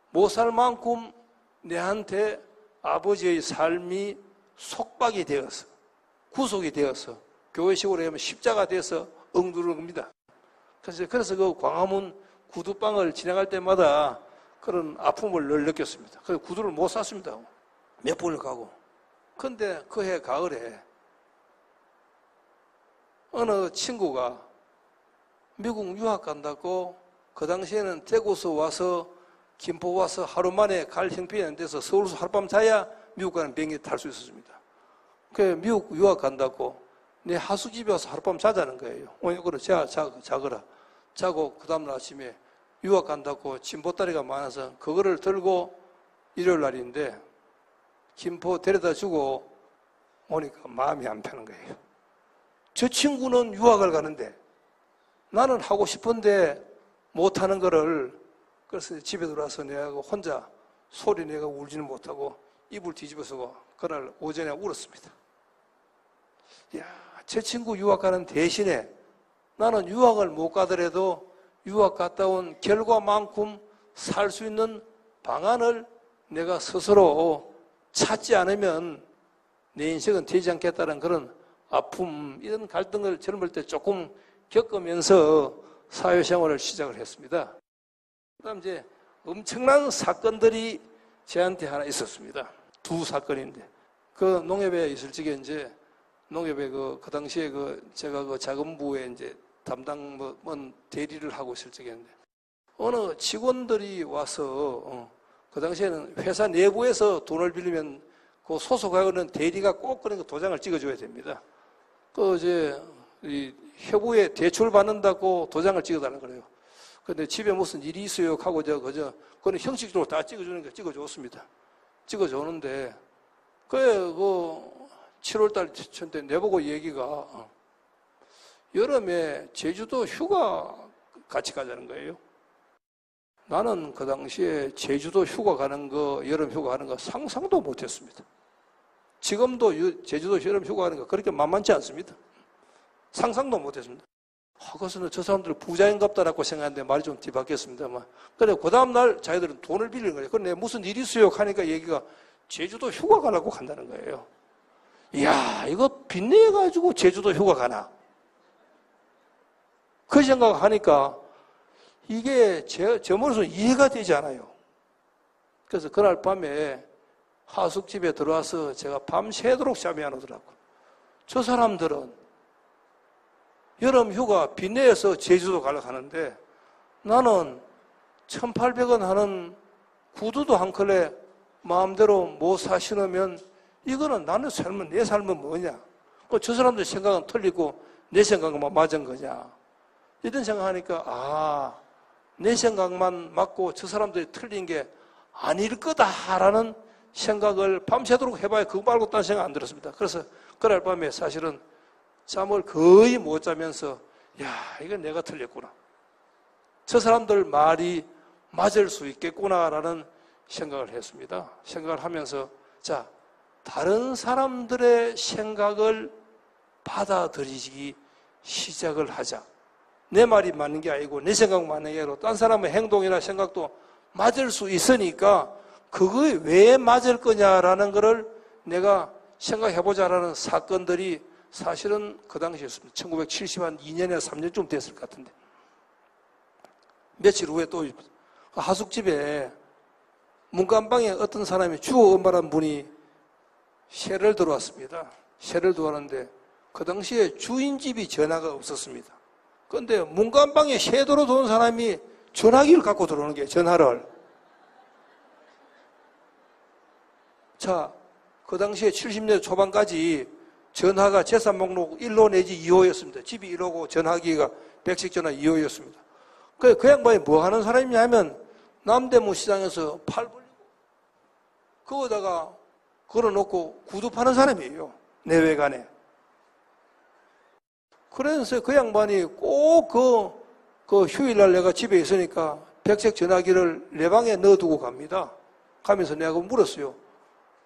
못 살 만큼 내한테 아버지의 삶이 속박이 되어서 구속이 되어서 교회식으로 하면 십자가 돼서 엉두르는 겁니다. 그래서 그 광화문 구두방을 지나갈 때마다 그런 아픔을 늘 느꼈습니다. 그래서 구두를 못 샀습니다. 몇 번을 가고. 그런데 그해 가을에 어느 친구가 미국 유학 간다고 그 당시에는 대구서 와서 김포 와서 하루 만에 갈 형편이 안 돼서 서울서 하룻밤 자야 미국 가는 비행기 탈 수 있었습니다. 그 미국 유학 간다고 내 하숙집에 와서 하룻밤 자자는 거예요. 그래 자거라. 자고 그 다음날 아침에 유학 간다고 짐보따리가 많아서 그거를 들고 일요일 날인데 김포 데려다 주고 오니까 마음이 안 편한 거예요. 저 친구는 유학을 가는데 나는 하고 싶은데 못하는 거를 그래서 집에 들어와서 내가 혼자 소리 내가 울지는 못하고 이불 뒤집어쓰고 그날 오전에 울었습니다. 야, 제 친구 유학 가는 대신에 나는 유학을 못 가더라도 유학 갔다 온 결과만큼 살 수 있는 방안을 내가 스스로 찾지 않으면 내 인생은 되지 않겠다는 그런 아픔, 이런 갈등을 젊을 때 조금 겪으면서 사회생활을 시작을 했습니다. 그 다음 이제 엄청난 사건들이 저한테 하나 있었습니다. 두 사건인데. 그 농협에 있을 적에 이제 농협에 그 당시에 제가 자금부에 이제 담당 대리를 하고 있을 적이었는데 어느 직원들이 와서 그 당시에는 회사 내부에서 돈을 빌리면 그 소속하고는 대리가 꼭 그런 거 도장을 찍어줘야 됩니다. 이 협의에 대출 받는다고 도장을 찍어달라는 거예요. 근데 집에 무슨 일이 있어요 하고 그거는 형식적으로 다 찍어주니까 찍어줬습니다. 찍어줬는데 그 7월달 때 내보고 얘기가 여름에 제주도 휴가 같이 가자는 거예요. 나는 그 당시에 제주도 휴가 가는 거, 여름 휴가 가는 거 상상도 못했습니다. 지금도 제주도 여름 휴가 가는 거 그렇게 만만치 않습니다. 상상도 못했습니다. 그것은 저 사람들은 부자인갑다라고 생각하는데 말이 좀 뒤바뀌었습니다만. 그래, 그 다음날 자기들은 돈을 빌리는 거예요. 그런데 무슨 일이 있어요? 하니까 얘기가 제주도 휴가 가려고 간다는 거예요. 이야, 이거 빚내가지고 제주도 휴가 가나? 그 생각하니까 이게 제 머릿속에 이해가 되지 않아요. 그래서 그날 밤에 하숙집에 들어와서 제가 밤새도록 잠이 안 오더라고요. 저 사람들은 여름 휴가 빚 내서 제주도 가려고 하는데 나는 1,800원 하는 구두도 한 컬레 마음대로 못 사 신으면 이거는 나는 삶은 내 삶은 뭐냐? 저 사람들 생각은 틀리고 내 생각은 맞은 거냐? 이런 생각하니까 내 생각만 맞고 저 사람들이 틀린 게 아닐 거다라는 생각을 밤새도록 해봐야 그거 말고 딴 생각 안 들었습니다. 그래서 그날 밤에 사실은 잠을 거의 못 자면서 이건 내가 틀렸구나. 저 사람들 말이 맞을 수 있겠구나라는 생각을 했습니다. 생각을 하면서 다른 사람들의 생각을 받아들이기 시작을 하자. 내 말이 맞는 게 아니고 내 생각 맞는 게 아니고 딴 사람의 행동이나 생각도 맞을 수 있으니까 그거에 왜 맞을 거냐라는 거를 내가 생각해보자라는 사건들이 사실은 그 당시였습니다. 1972년에 3년쯤 됐을 것 같은데 며칠 후에 또 하숙집에 문간방에 어떤 사람이 주호 엄마라는 분이 세를 들어왔습니다. 세를 들어왔는데 그 당시에 주인집이 전화가 없었습니다. 그런데 문간방에 새 들어온 사람이 전화기를 갖고 들어오는 게 전화를. 그 당시에 70년대 초반까지 전화가 재산 목록 1호 내지 2호였습니다. 집이 1호고 전화기가 백색 전화 2호였습니다. 그 양반이 뭐 하는 사람이냐면 남대문 시장에서 팔 벌리고 거기다가 걸어놓고 구두 파는 사람이에요. 내외간에. 그래서 그 양반이 꼭 그 휴일날 내가 집에 있으니까 백색 전화기를 내 방에 넣어두고 갑니다. 가면서 내가 물었어요.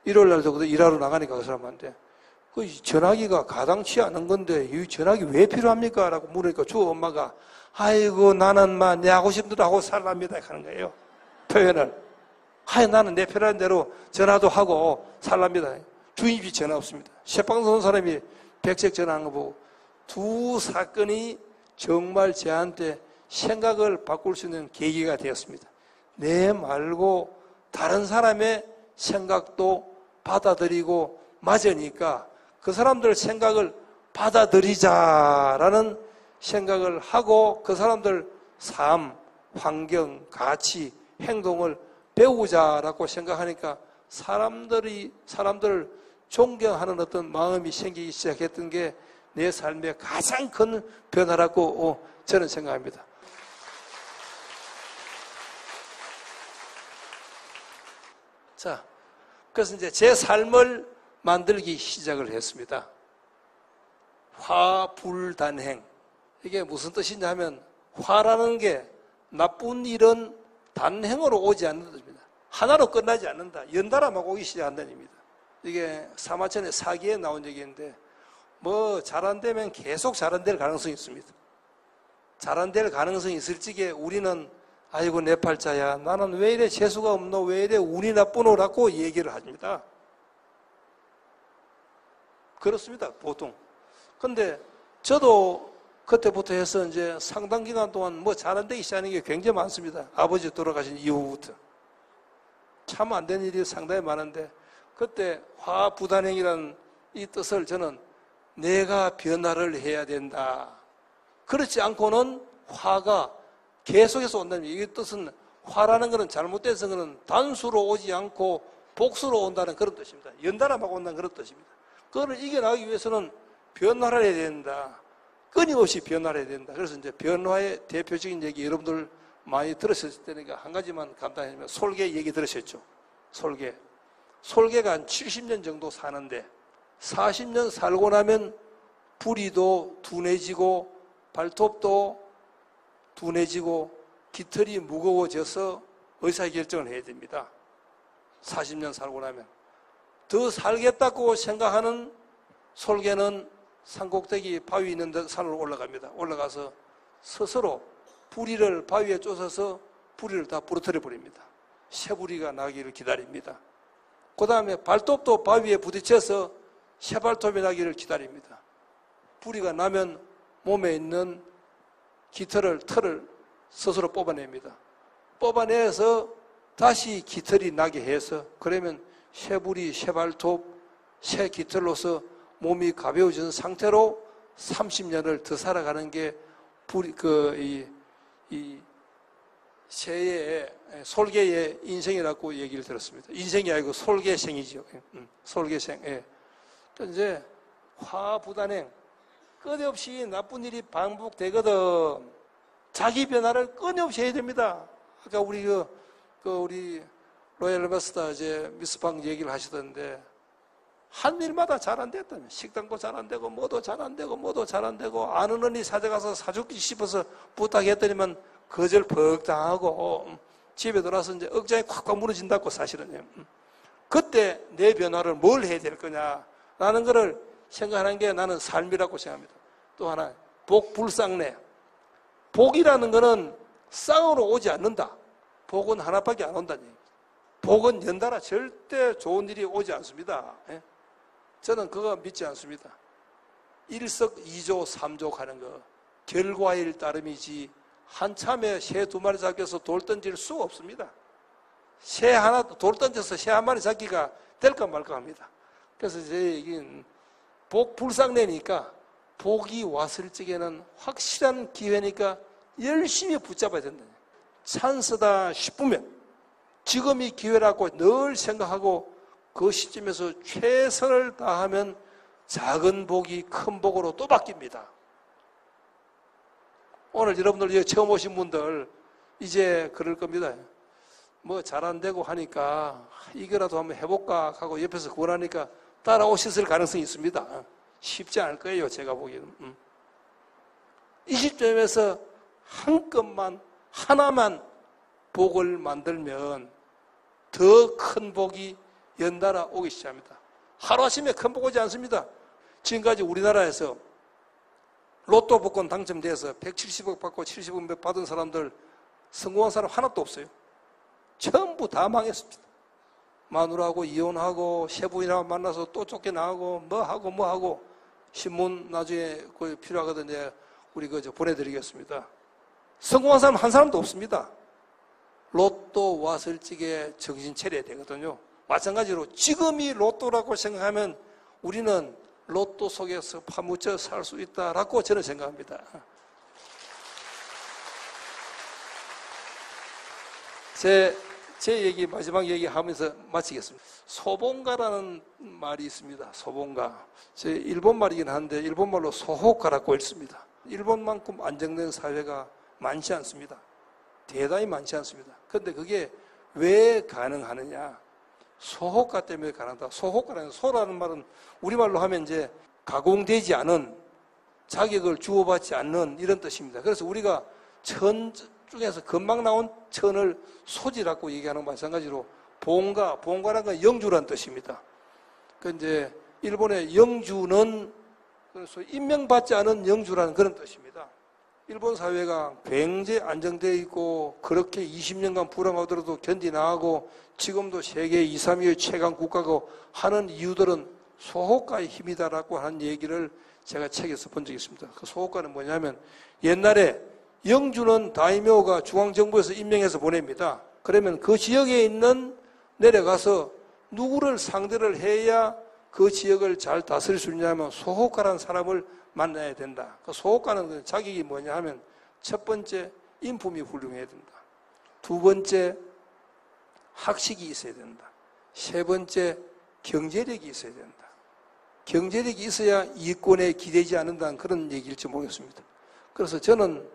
일요일날도 일하러 나가니까 그 사람한테. 그 전화기가 가당치 않은 건데 이 전화기 왜 필요합니까? 라고 물으니까 주 엄마가 아이고 나는 내 하고 싶은 대로 하고 살랍니다 하는 거예요. 표현을. 나는 내 편한 대로 전화도 하고 살랍니다. 주인집이 전화 없습니다. 새방송 온 사람이 백색 전화한 거 보고 두 사건이 정말 저한테 생각을 바꿀 수 있는 계기가 되었습니다. 내 말고 다른 사람의 생각도 받아들이고 맞으니까 그 사람들 생각을 받아들이자라는 생각을 하고 그 사람들 삶, 환경, 가치, 행동을 배우자라고 생각하니까 사람들을 존경하는 어떤 마음이 생기기 시작했던 게 내 삶의 가장 큰 변화라고 저는 생각합니다. 그래서 이제 제 삶을 만들기 시작을 했습니다. 화불단행. 이게 무슨 뜻이냐 하면 화라는 게 나쁜 일은 단행으로 오지 않는 뜻입니다. 하나로 끝나지 않는다. 연달아 막 오기 시작한다는 의미입니다. 이게 사마천의 사기에 나온 얘기인데 잘 안 되면 계속 잘 안 될 가능성이 있습니다. 잘 안 될 가능성이 있을 적에 우리는 아이고 내 팔자야 나는 왜 이래 재수가 없노 왜 이래 운이 나쁘노라고 얘기를 합니다. 그렇습니다 보통. 근데 저도 그때부터 해서 이제 상당 기간 동안 잘 안 되기 시작하는 게 굉장히 많습니다. 아버지 돌아가신 이후부터 참 안 된 일이 상당히 많은데 그때 화부단행이라는 이 뜻을 저는 내가 변화를 해야 된다. 그렇지 않고는 화가 계속해서 온다는 이 뜻은 화라는 것은 잘못돼서 그는 단수로 오지 않고 복수로 온다는 그런 뜻입니다. 연달아 막 온다는 그런 뜻입니다. 그거를 이겨나가기 위해서는 변화를 해야 된다. 끊임없이 변화를 해야 된다. 그래서 이제 변화의 대표적인 얘기 여러분들 많이 들으셨을 테니까 한 가지만 간단히 솔개 얘기 들으셨죠? 솔개가 한 70년 정도 사는데 40년 살고 나면 부리도 둔해지고 발톱도 둔해지고 깃털이 무거워져서 의사결정을 해야 됩니다. 40년 살고 나면. 더 살겠다고 생각하는 솔개는 산꼭대기 바위 있는 데 산으로 올라갑니다. 올라가서 스스로 부리를 바위에 쫓아서 부리를 다 부러뜨려 버립니다. 새부리가 나기를 기다립니다. 그 다음에 발톱도 바위에 부딪혀서 새발톱이 나기를 기다립니다. 부리가 나면 몸에 있는 깃털을, 털을 스스로 뽑아냅니다. 뽑아내서 다시 깃털이 나게 해서 그러면 새부리, 새발톱, 새 깃털로서 몸이 가벼워진 상태로 30년을 더 살아가는 게 이 새의 솔개의 인생이라고 얘기를 들었습니다. 인생이 아니고 솔개생이죠. 솔개생. 예. 이제 화부단행, 끝없이 나쁜 일이 반복되거든. 자기 변화를 끊임없이 해야 됩니다. 아까 우리 우리 로얄 마스터 이제 미스방 얘기를 하시던데, 한 일마다 잘 안 됐다며. 식당도 잘 안 되고, 뭐도 잘 안 되고, 뭐도 잘 안 되고, 아는 언니 찾아가서 사주기 싶어서 부탁했더니만 거절 퍽 당하고, 집에 돌아서 이제 억장이 콱콱 무너진다고 사실은요. 그때 내 변화를 뭘 해야 될 거냐라는 거를 생각하는 게 나는 삶이라고 생각합니다. 또 하나, 복불상래. 복이라는 거는 쌍으로 오지 않는다. 복은 하나밖에 안 온다는 얘기입니다. 복은 연달아 절대 좋은 일이 오지 않습니다. 예? 저는 그거 믿지 않습니다. 일석이조 삼조 하는 거 결과일 따름이지 한참에 새 2마리 잡혀서 돌 던질 수가 없습니다. 새 하나 돌 던져서 새 한 마리 잡기가 될까 말까 합니다. 그래서 제 얘기는 복불상래니까 복이 왔을 적에는 확실한 기회니까 열심히 붙잡아야 된다. 찬스다 싶으면 지금이 기회라고 늘 생각하고 그 시점에서 최선을 다하면 작은 복이 큰 복으로 또 바뀝니다. 오늘 여러분들 처음 오신 분들 이제 그럴 겁니다. 뭐 잘 안 되고 하니까 이거라도 한번 해볼까 하고 옆에서 권하니까 따라오셨을 가능성이 있습니다. 쉽지 않을 거예요, 제가 보기에는. 이 시점에서 한껏만 하나만 복을 만들면 더 큰 복이 연달아 오기 시작합니다. 하루아침에 큰 복 오지 않습니다. 지금까지 우리나라에서 로또 복권 당첨돼서 170억 받고 70억 받은 사람들 성공한 사람 하나도 없어요. 전부 다 망했습니다. 마누라하고 이혼하고 세부인하고 만나서 또 쫓겨나고 뭐하고 신문 나중에 필요하거든요. 우리 보내드리겠습니다. 성공한 사람 한 사람도 없습니다. 로또 왔을 적에 정신 차려야 되거든요. 마찬가지로 지금이 로또라고 생각하면 우리는 로또 속에서 파묻혀 살 수 있다라고 저는 생각합니다. 제 얘기 마지막 얘기하면서 마치겠습니다. 소봉가라는 말이 있습니다. 소봉가. 제 일본말이긴 한데 일본말로 소호가라고 읽습니다. 일본만큼 안정된 사회가 많지 않습니다. 대단히 많지 않습니다. 그런데 그게 왜 가능하느냐? 소호가 때문에 가능하다. 소호가라는 소라는 말은 우리말로 하면 이제 가공되지 않은 자격을 주어받지 않는 이런 뜻입니다. 그래서 우리가 천 중에서 금방 나온 천을 소지라고 얘기하는 마찬가지로 봉가라는 건 영주라는 뜻입니다. 그 이제 일본의 영주는 그래서 임명받지 않은 영주라는 그런 뜻입니다. 일본 사회가 굉장히 안정되어 있고 그렇게 20년간 불황하더라도 견디나가고 지금도 세계 2, 3위의 최강 국가고 하는 이유들은 소호가의 힘이다라고 하는 얘기를 제가 책에서 본 적이 있습니다. 그 소호가는 뭐냐면 옛날에 영주는 다이묘가 중앙정부에서 임명해서 보냅니다. 그러면 그 지역에 있는 내려가서 누구를 상대를 해야 그 지역을 잘 다스릴 수 있냐면 소호가라는 사람을 만나야 된다. 그 소호가는 자격이 뭐냐 하면 첫 번째 인품이 훌륭해야 된다. 두 번째 학식이 있어야 된다. 세 번째 경제력이 있어야 된다. 경제력이 있어야 이권에 기대지 않는다는 그런 얘기일지 모르겠습니다. 그래서 저는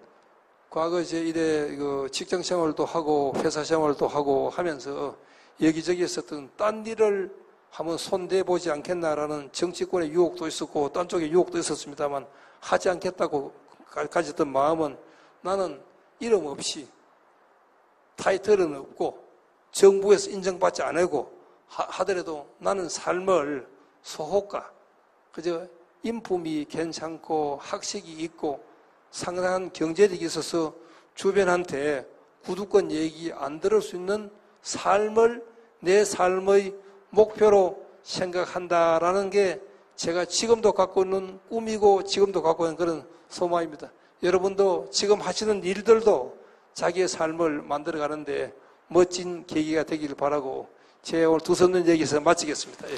과거 이제 이래 직장 생활도 하고 회사 생활도 하고 하면서 여기저기 있었던 딴 일을 한번 손대보지 않겠나라는 정치권의 유혹도 있었고 딴 쪽에 유혹도 있었습니다만 하지 않겠다고 가졌던 마음은 나는 이름 없이 타이틀은 없고 정부에서 인정받지 않고 하더라도 나는 삶을 소호가 그저 인품이 괜찮고 학식이 있고 상당한 경제력이 있어서 주변한테 구두권 얘기 안 들을 수 있는 삶을 내 삶의 목표로 생각한다라는 게 제가 지금도 갖고 있는 꿈이고 지금도 갖고 있는 그런 소망입니다. 여러분도 지금 하시는 일들도 자기의 삶을 만들어가는데 멋진 계기가 되기를 바라고 제 오늘 두 손 든 얘기에서 마치겠습니다. 예.